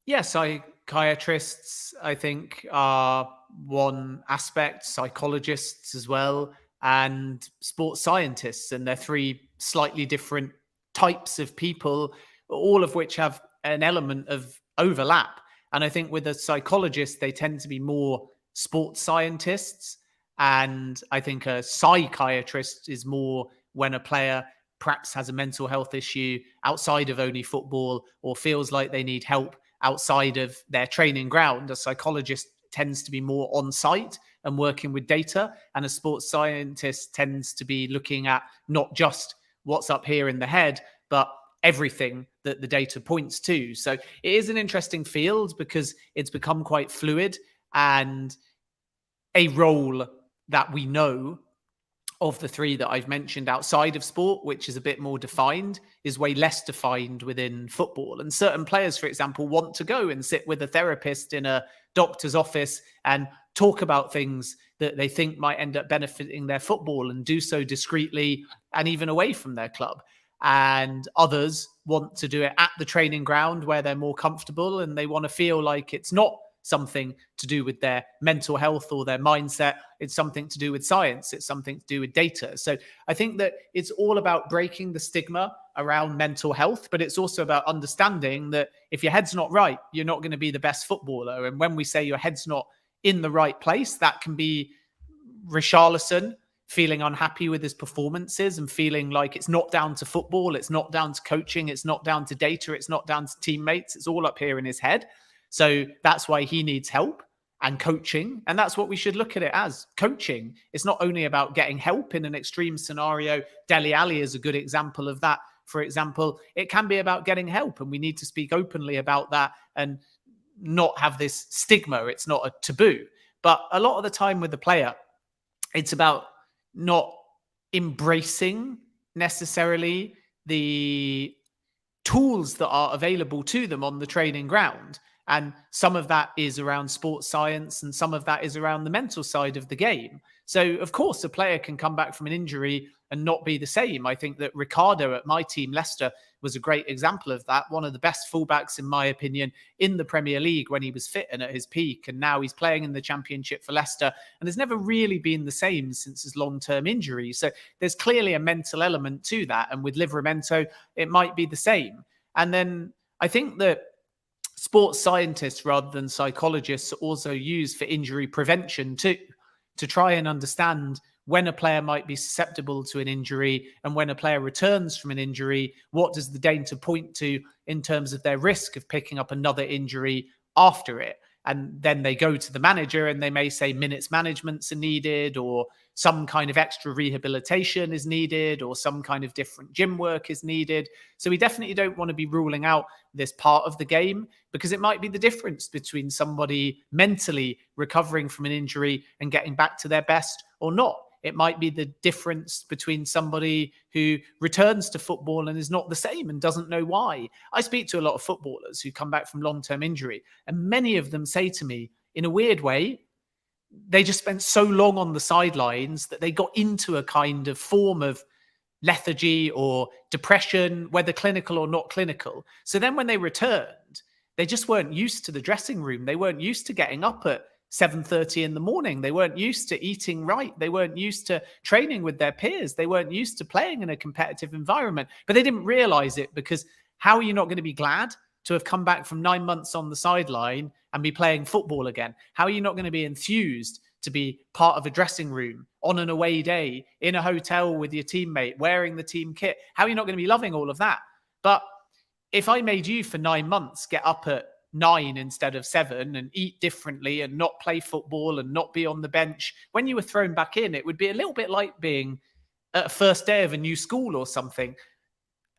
Yes, psychiatrists, I think, are one aspect, psychologists as well, and sports scientists, and they're three slightly different types of people, all of which have an element of overlap. And I think with a psychologist, they tend to be more sports scientists. And I think a psychiatrist is more when a player perhaps has a mental health issue outside of only football, or feels like they need help outside of their training ground. A psychologist tends to be more on site and working with data, and a sports scientist tends to be looking at not just what's up here in the head, but everything that the data points to. So it is an interesting field because it's become quite fluid, and a role that we know of the three that I've mentioned outside of sport, which is a bit more defined, is way less defined within football. And certain players, for example, want to go and sit with a therapist in a doctor's office and talk about things that they think might end up benefiting their football, and do so discreetly and even away from their club. And others want to do it at the training ground where they're more comfortable, and they want to feel like it's not something to do with their mental health or their mindset. It's something to do with science. It's something to do with data. So I think that it's all about breaking the stigma around mental health, but it's also about understanding that if your head's not right, you're not going to be the best footballer. And when we say your head's not in the right place, that can be Richarlison feeling unhappy with his performances and feeling like it's not down to football, it's not down to coaching, it's not down to data, it's not down to teammates, it's all up here in his head. So that's why he needs help and coaching. And that's what we should look at it as, coaching. It's not only about getting help in an extreme scenario. Dele Alli is a good example of that. For example, it can be about getting help, and we need to speak openly about that and not have this stigma. It's not a taboo. But a lot of the time with the player, it's about not embracing necessarily the tools that are available to them on the training ground. And some of that is around sports science, and some of that is around the mental side of the game. So, of course, a player can come back from an injury and not be the same. I think that Ricardo at my team, Leicester, was a great example of that. One of the best fullbacks, in my opinion, in the Premier League when he was fit and at his peak. And now he's playing in the Championship for Leicester and has never really been the same since his long-term injury. So there's clearly a mental element to that. And with Livramento, it might be the same. And then I think that sports scientists rather than psychologists are also used for injury prevention too, to try and understand when a player might be susceptible to an injury and when a player returns from an injury, what does the data point to in terms of their risk of picking up another injury after it? And then they go to the manager and they may say minutes managements are needed, or some kind of extra rehabilitation is needed, or some kind of different gym work is needed. So we definitely don't want to be ruling out this part of the game, because it might be the difference between somebody mentally recovering from an injury and getting back to their best or not. It might be the difference between somebody who returns to football and is not the same and doesn't know why. I speak to a lot of footballers who come back from long-term injury, and many of them say to me, in a weird way, they just spent so long on the sidelines that they got into a kind of form of lethargy or depression, whether clinical or not clinical. So then when they returned, they just weren't used to the dressing room. They weren't used to getting up at 7:30 in the morning. They weren't used to eating right. They weren't used to training with their peers. They weren't used to playing in a competitive environment, but they didn't realize it, because how are you not going to be glad to have come back from 9 months on the sideline and be playing football again? How are you not going to be enthused to be part of a dressing room on an away day, in a hotel with your teammate, wearing the team kit? How are you not going to be loving all of that? But if I made you for 9 months get up at 9 instead of 7 and eat differently and not play football and not be on the bench, when you were thrown back in, it would be a little bit like being at a first day of a new school or something.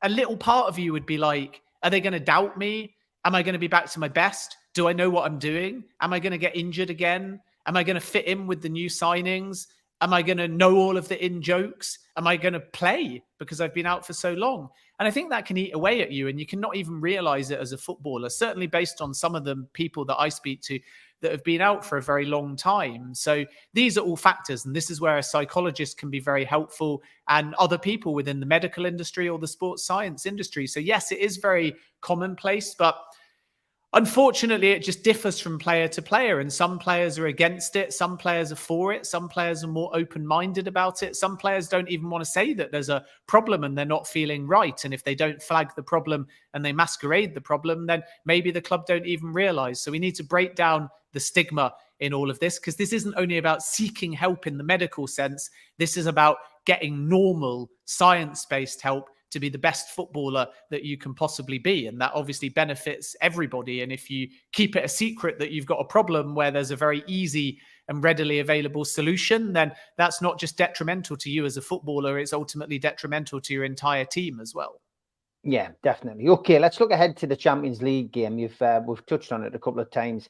A little part of you would be like, are they going to doubt me? Am I going to be back to my best? Do I know what I'm doing? Am I going to get injured again? Am I going to fit in with the new signings? Am I going to know all of the in-jokes? Am I going to play because I've been out for so long? And I think that can eat away at you, and you cannot even realize it as a footballer, certainly based on some of the people that I speak to that have been out for a very long time. So these are all factors, and this is where a psychologist can be very helpful, and other people within the medical industry or the sports science industry. So yes, it is very commonplace, but unfortunately, it just differs from player to player, and some players are against it. Some players are for it. Some players are more open-minded about it. Some players don't even want to say that there's a problem and they're not feeling right. And if they don't flag the problem and they masquerade the problem, then maybe the club don't even realize. So we need to break down the stigma in all of this, because this isn't only about seeking help in the medical sense. This is about getting normal science-based help to be the best footballer that you can possibly be. And that obviously benefits everybody. And if you keep it a secret that you've got a problem where there's a very easy and readily available solution, then that's not just detrimental to you as a footballer, it's ultimately detrimental to your entire team as well. Yeah, definitely. Okay, let's look ahead to the Champions League game. We've touched on it a couple of times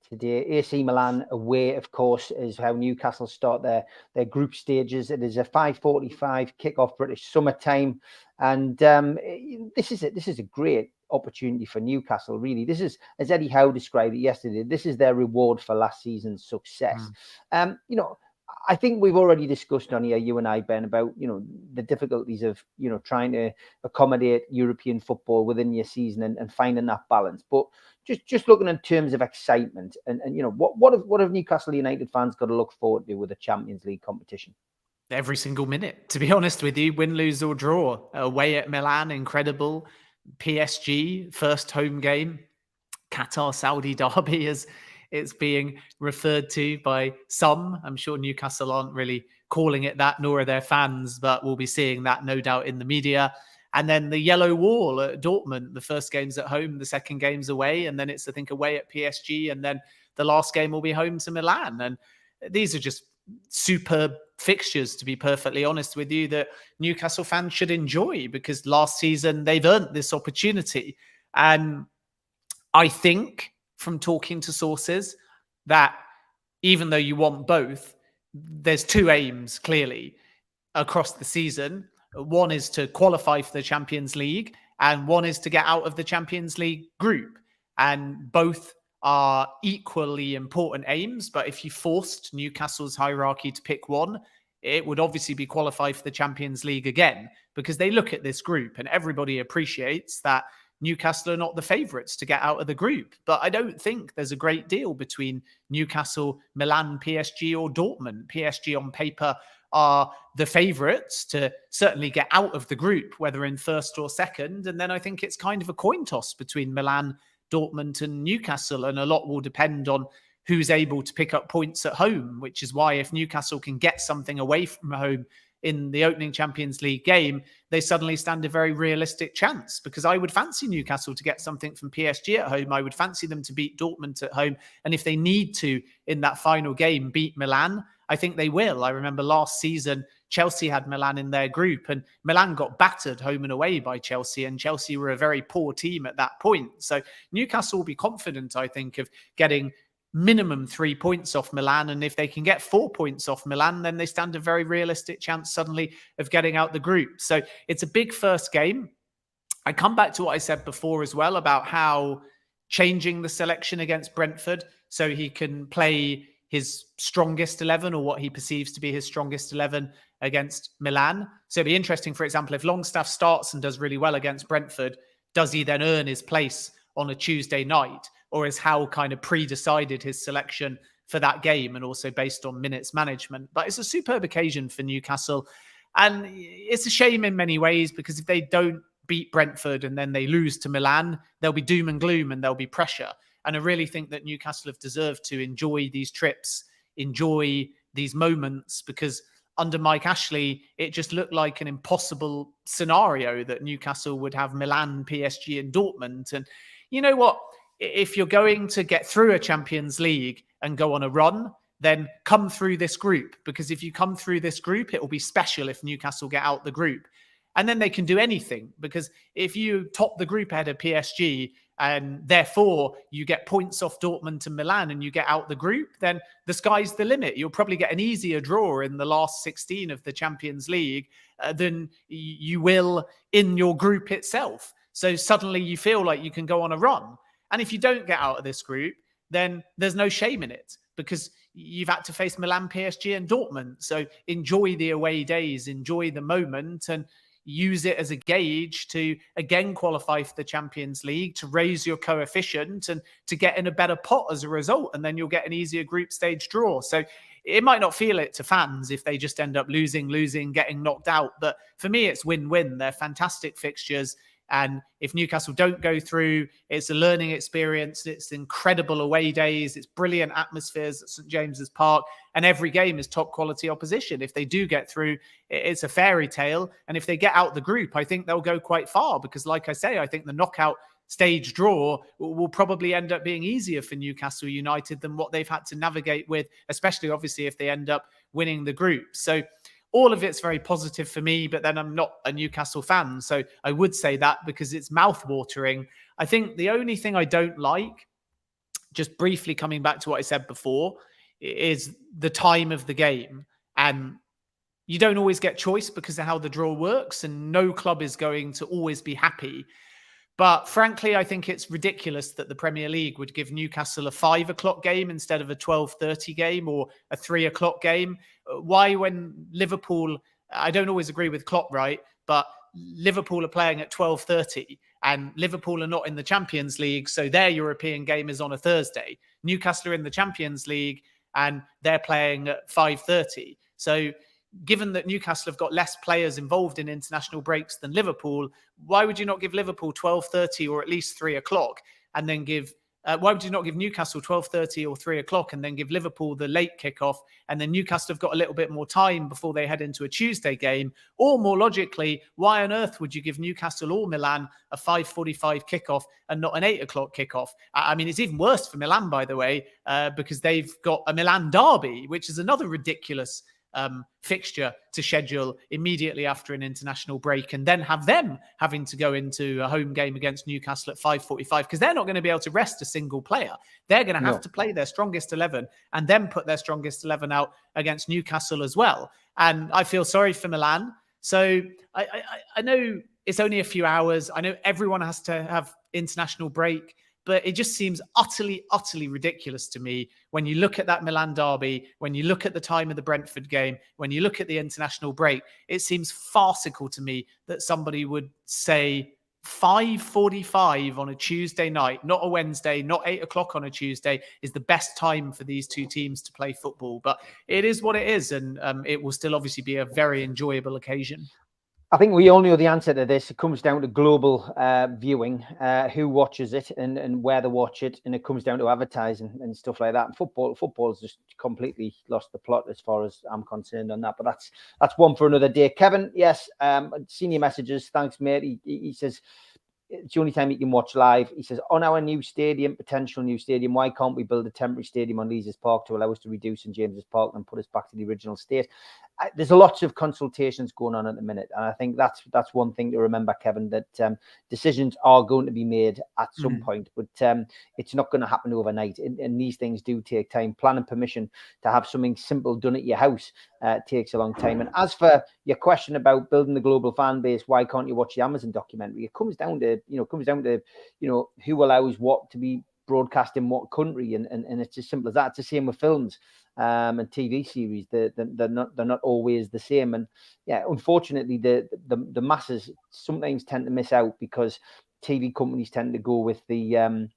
today. AC Milan away, of course, is how Newcastle start their group stages. It is a 5:45 kickoff British summertime, and this is a great opportunity for Newcastle. Really, this is, as Eddie Howe described it yesterday, this is their reward for last season's success. I think we've already discussed on here, you and I, Ben, about, the difficulties of, trying to accommodate European football within your season and finding that balance. But just looking in terms of excitement and what have Newcastle United fans got to look forward to with the Champions League competition? Every single minute, to be honest with you, win, lose or draw. Away at Milan, incredible. PSG, first home game. Qatar Saudi derby is it's being referred to by some. I'm sure Newcastle aren't really calling it that, nor are their fans, but we'll be seeing that no doubt in the media. And then the yellow wall at Dortmund, the first game's at home, the second game's away, and then it's, I think, away at PSG, and then the last game will be home to Milan. And these are just superb fixtures, to be perfectly honest with you, that Newcastle fans should enjoy, because last season they've earned this opportunity. And I think, from talking to sources, that even though you want both, there's two aims clearly across the season. One is to qualify for the Champions League, and one is to get out of the Champions League group. And both are equally important aims. But if you forced Newcastle's hierarchy to pick one, it would obviously be qualified for the Champions League again, because they look at this group and everybody appreciates that Newcastle are not the favourites to get out of the group. But I don't think there's a great deal between Newcastle, Milan, PSG or Dortmund. PSG on paper are the favourites to certainly get out of the group, whether in first or second. And then I think it's kind of a coin toss between Milan, Dortmund and Newcastle. And a lot will depend on who's able to pick up points at home, which is why if Newcastle can get something away from home in the opening Champions League game, they suddenly stand a very realistic chance, because I would fancy Newcastle to get something from PSG at home. I would fancy them to beat Dortmund at home. And if they need to, in that final game, beat Milan, I think they will. I remember last season, Chelsea had Milan in their group and Milan got battered home and away by Chelsea, and Chelsea were a very poor team at that point. So Newcastle will be confident, I think, of getting minimum 3 points off Milan. And if they can get 4 points off Milan, then they stand a very realistic chance suddenly of getting out the group. So it's a big first game. I come back to what I said before as well about how changing the selection against Brentford so he can play his strongest 11, or what he perceives to be his strongest 11 against Milan. So it'd be interesting, for example, if Longstaff starts and does really well against Brentford, does he then earn his place on a Tuesday night? Or is Howe kind of pre-decided his selection for that game and also based on minutes management? But it's a superb occasion for Newcastle. And it's a shame in many ways, because if they don't beat Brentford and then they lose to Milan, there'll be doom and gloom and there'll be pressure. And I really think that Newcastle have deserved to enjoy these trips, enjoy these moments, because under Mike Ashley, it just looked like an impossible scenario that Newcastle would have Milan, PSG and Dortmund. And you know what? If you're going to get through a Champions League and go on a run, then come through this group, because if you come through this group, it will be special if Newcastle get out the group. And then they can do anything, because if you top the group ahead of PSG and therefore you get points off Dortmund and Milan and you get out the group, then the sky's the limit. You'll probably get an easier draw in the last 16 of the Champions League than you will in your group itself. So suddenly you feel like you can go on a run. And if you don't get out of this group, then there's no shame in it, because you've had to face Milan, PSG and Dortmund. So enjoy the away days, enjoy the moment, and use it as a gauge to again qualify for the Champions League, to raise your coefficient and to get in a better pot as a result. And then you'll get an easier group stage draw. So it might not feel it to fans if they just end up losing, getting knocked out. But for me, it's win-win. They're fantastic fixtures. And if Newcastle don't go through, it's a learning experience. It's incredible away days. It's brilliant atmospheres at St. James's Park. And every game is top quality opposition. If they do get through, it's a fairy tale. And if they get out the group, I think they'll go quite far, because like I say, I think the knockout stage draw will probably end up being easier for Newcastle United than what they've had to navigate with, especially obviously if they end up winning the group. So all of it's very positive for me, but then I'm not a Newcastle fan. So I would say that because it's mouth-watering. I think the only thing I don't like, just briefly coming back to what I said before, is the time of the game. And you don't always get choice because of how the draw works, and no club is going to always be happy. But frankly, I think it's ridiculous that the Premier League would give Newcastle a 5 o'clock game instead of a 12:30 game or a 3 o'clock game. Why, when Liverpool, I don't always agree with Klopp, right? But Liverpool are playing at 12:30 and Liverpool are not in the Champions League, so their European game is on a Thursday. Newcastle are in the Champions League and they're playing at 5:30. So given that Newcastle have got less players involved in international breaks than Liverpool, why would you not give Liverpool 12:30 or at least 3 o'clock and then give... why would you not give Newcastle 12:30 or 3 o'clock and then give Liverpool the late kickoff, and then Newcastle have got a little bit more time before they head into a Tuesday game? Or more logically, why on earth would you give Newcastle or Milan a 5:45 kickoff and not an 8 o'clock kickoff? I mean, it's even worse for Milan, by the way, because they've got a Milan derby, which is another ridiculous fixture to schedule immediately after an international break, and then have them having to go into a home game against Newcastle at 5:45, because they're not going to be able to rest a single player. They're going to have to play their strongest 11 and then put their strongest 11 out against Newcastle as well. And I feel sorry for Milan. So I know it's only a few hours. I know everyone has to have international break, But it just seems utterly, utterly ridiculous to me when you look at that Milan derby, when you look at the time of the Brentford game, when you look at the international break. It seems farcical to me that somebody would say 5:45 on a Tuesday night, not a Wednesday, not 8 o'clock on a Tuesday, is the best time for these two teams to play football. But it is what it is, and it will still obviously be a very enjoyable occasion. I think we all know the answer to this. It comes down to global viewing, who watches it and where they watch it, and it comes down to advertising and stuff like that. And football's just completely lost the plot as far as I'm concerned on that. But that's one for another day. Kevin, yes, seen your messages. Thanks, mate. He says it's the only time you can watch live. He says, on our new stadium, potential new stadium, why can't we build a temporary stadium on Leazes Park to allow us to reduce St James's Park and put us back to the original state? There's lots of consultations going on at the minute. And I think that's one thing to remember, Kevin, that decisions are going to be made at some point, but it's not going to happen overnight. And these things do take time. Planning permission to have something simple done at your house takes a long time. And as for your question about building the global fan base, why can't you watch the Amazon documentary? It comes down to, who allows what to be broadcast in what country, and it's as simple as that. It's the same with films and TV series. They're not always the same, and unfortunately the masses sometimes tend to miss out because TV companies tend to go with the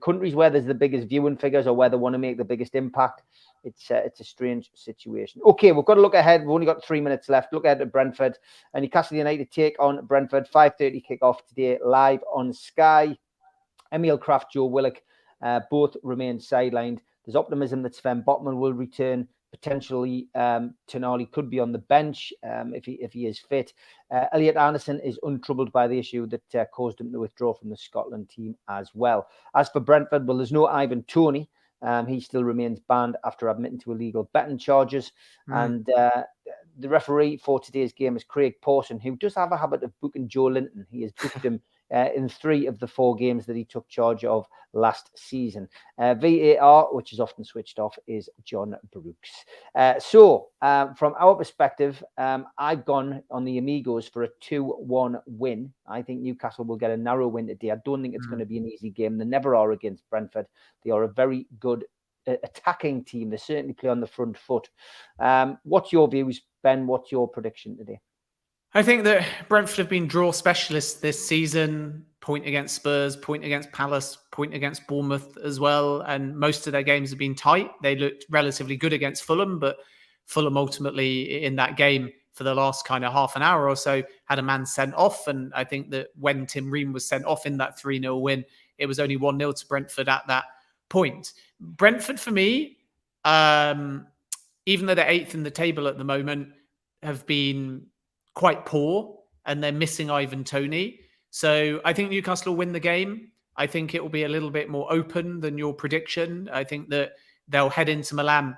countries where there's the biggest viewing figures or where they want to make the biggest impact. It's a strange situation. Okay, we've got to look ahead. We've only got 3 minutes left. Look ahead at Brentford and Newcastle United take on Brentford. 5:30 kick-off today, live on Sky. Emil Kraft, Joe Willock, both remain sidelined. There's optimism that Sven Botman will return. Potentially, Tonali could be on the bench if he is fit. Elliot Anderson is untroubled by the issue that caused him to withdraw from the Scotland team as well. As for Brentford, well, there's no Ivan Toney. He still remains banned after admitting to illegal betting charges. And the referee for today's game is Craig Pawson, who does have a habit of booking Joe Linton. He has booked him in 3 of the 4 games that he took charge of last season. VAR, which is often switched off, is John Brooks. So from our perspective, I've gone on the Amigos for a 2-1 win. I think Newcastle will get a narrow win today. I don't think it's going to be an easy game. They never are against Brentford. They are a very good attacking team. They certainly play on the front foot. What's your views, Ben? What's your prediction today? I think that Brentford have been draw specialists this season. Point against Spurs, point against Palace, point against Bournemouth as well. And most of their games have been tight. They looked relatively good against Fulham, but Fulham ultimately in that game for the last kind of half an hour or so had a man sent off. And I think that when Tim Ream was sent off in that 3-0 win, it was only 1-0 to Brentford at that point. Brentford, for me, even though they're 8th in the table at the moment, have been quite poor, and they're missing Ivan Toney. So I think Newcastle will win the game. I think it will be a little bit more open than your prediction. I think that they'll head into Milan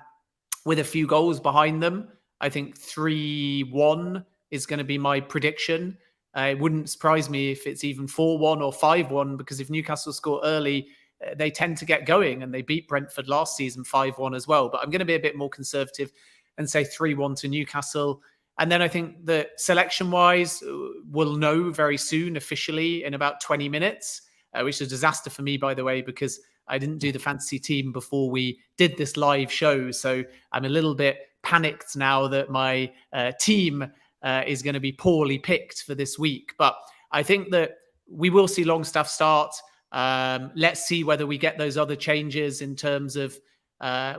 with a few goals behind them. I think 3-1 is going to be my prediction. It wouldn't surprise me if it's even 4-1 or 5-1, because if Newcastle score early, they tend to get going, and they beat Brentford last season 5-1 as well. But I'm going to be a bit more conservative and say 3-1 to Newcastle. And then I think that selection-wise, we'll know very soon, officially, in about 20 minutes, which is a disaster for me, by the way, because I didn't do the fantasy team before we did this live show. So I'm a little bit panicked now that my team is going to be poorly picked for this week. But I think that we will see Longstaff start. Let's see whether we get those other changes in terms of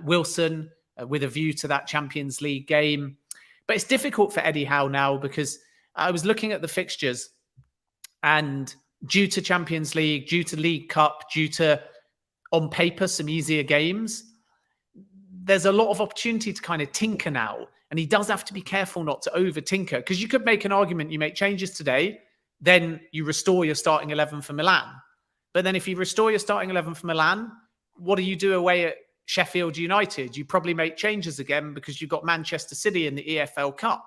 Wilson with a view to that Champions League game. But it's difficult for Eddie Howe now, because I was looking at the fixtures, and due to Champions League, due to League Cup, due to, on paper, some easier games, there's a lot of opportunity to kind of tinker now. And he does have to be careful not to over tinker, because you could make an argument, you make changes today, then you restore your starting 11 for Milan. But then if you restore your starting 11 for Milan, what do you do away at Sheffield United? You probably make changes again, because you've got Manchester City in the EFL Cup,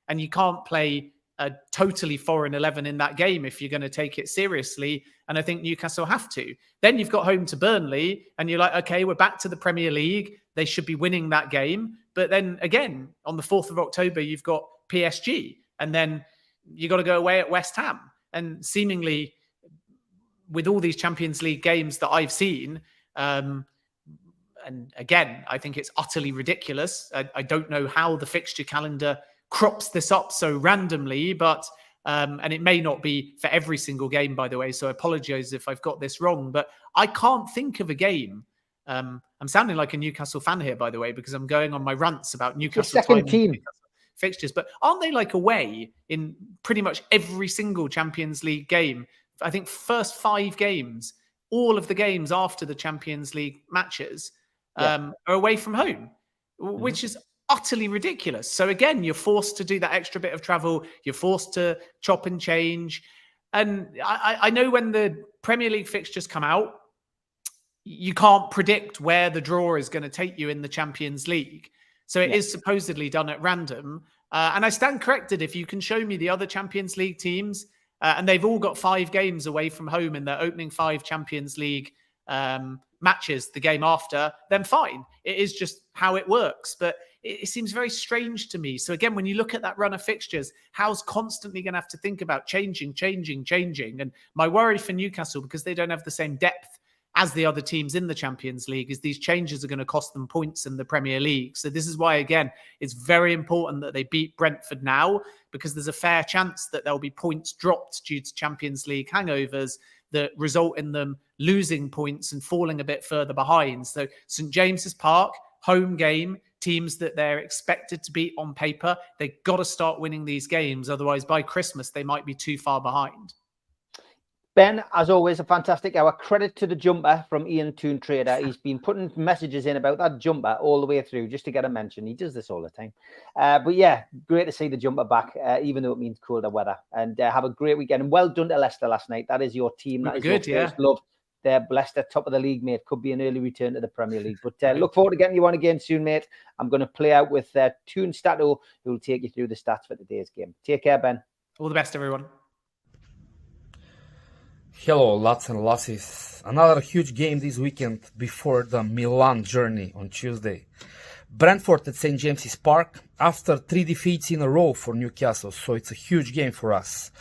and you can't play a totally foreign 11 in that game if you're going to take it seriously. And I think Newcastle have to. Then you've got home to Burnley, and you're like, okay, we're back to the Premier League. They should be winning that game. But then again, on the 4th of October, you've got PSG, and then you got to go away at West Ham. And seemingly with all these Champions League games that I've seen, and again, I think it's utterly ridiculous. I don't know how the fixture calendar crops this up so randomly, but and it may not be for every single game, by the way, so I apologize if I've got this wrong, but I can't think of a game. I'm sounding like a Newcastle fan here, by the way, because I'm going on my rants about Newcastle second team fixtures, but aren't they like away in pretty much every single Champions League game? I think first 5 games, all of the games after the Champions League matches are away from home, which is utterly ridiculous. So again, you're forced to do that extra bit of travel. You're forced to chop and change. And I know when the Premier League fixtures come out, you can't predict where the draw is going to take you in the Champions League. So it is supposedly done at random. And I stand corrected if you can show me the other Champions League teams, and they've all got 5 games away from home in their opening 5 Champions League matches the game after, then fine. It is just how it works. But it seems very strange to me. So again, when you look at that run of fixtures, Howe's constantly going to have to think about changing. And my worry for Newcastle, because they don't have the same depth as the other teams in the Champions League, is these changes are going to cost them points in the Premier League. So this is why, again, it's very important that they beat Brentford now, because there's a fair chance that there'll be points dropped due to Champions League hangovers that result in them losing points and falling a bit further behind. So St. James's Park, home game, teams that they're expected to beat on paper, they've got to start winning these games. Otherwise, by Christmas, they might be too far behind. Ben, as always, a fantastic hour. Credit to the jumper from Ian Toon Trader. He's been putting messages in about that jumper all the way through just to get a mention. He does this all the time. But yeah, great to see the jumper back, even though it means colder weather. And have a great weekend. And well done to Leicester last night. That is your team. That is good, your first love. They're Leicester, top of the league, mate. Could be an early return to the Premier League. But look forward to getting you on again soon, mate. I'm going to play out with Toon Stato, who will take you through the stats for today's game. Take care, Ben. All the best, everyone. Hello, lads and lasses. Another huge game this weekend before the Milan journey on Tuesday. Brentford at St. James's Park after 3 defeats in a row for Newcastle, so it's a huge game for us.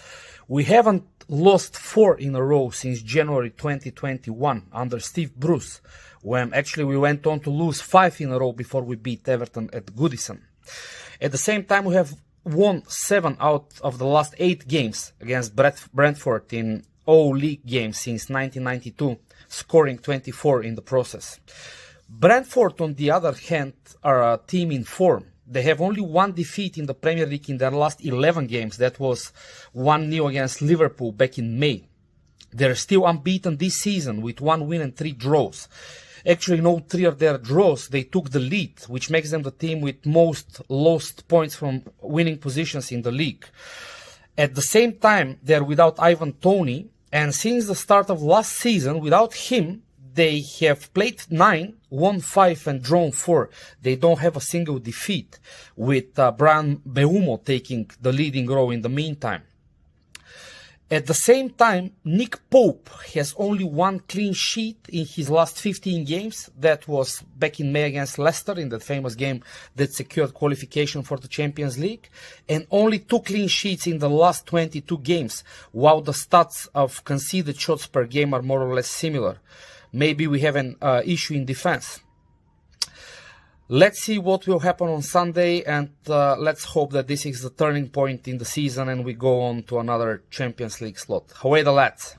We haven't lost 4 in a row since January 2021 under Steve Bruce, when actually we went on to lose 5 in a row before we beat Everton at Goodison. At the same time, we have won 7 out of the last 8 games against Brentford in all league games since 1992, scoring 24 in the process. Brentford, on the other hand, are a team in form. They have only 1 defeat in the Premier League in their last 11 games. That was 1-0 against Liverpool back in May. They're still unbeaten this season with 1 win and 3 draws. Actually, in all 3 of their draws, they took the lead, which makes them the team with most lost points from winning positions in the league. At the same time, they're without Ivan Toney, and since the start of last season, without him, they have played 9, won 5 and drawn 4. They don't have a single defeat, with Brian Mbeumo taking the leading role in the meantime. At the same time, Nick Pope has only 1 clean sheet in his last 15 games. That was back in May against Leicester in that famous game that secured qualification for the Champions League. And only 2 clean sheets in the last 22 games, while the stats of conceded shots per game are more or less similar. Maybe we have an issue in defense. Let's see what will happen on Sunday, and let's hope that this is the turning point in the season and we go on to another Champions League slot. Away the lads!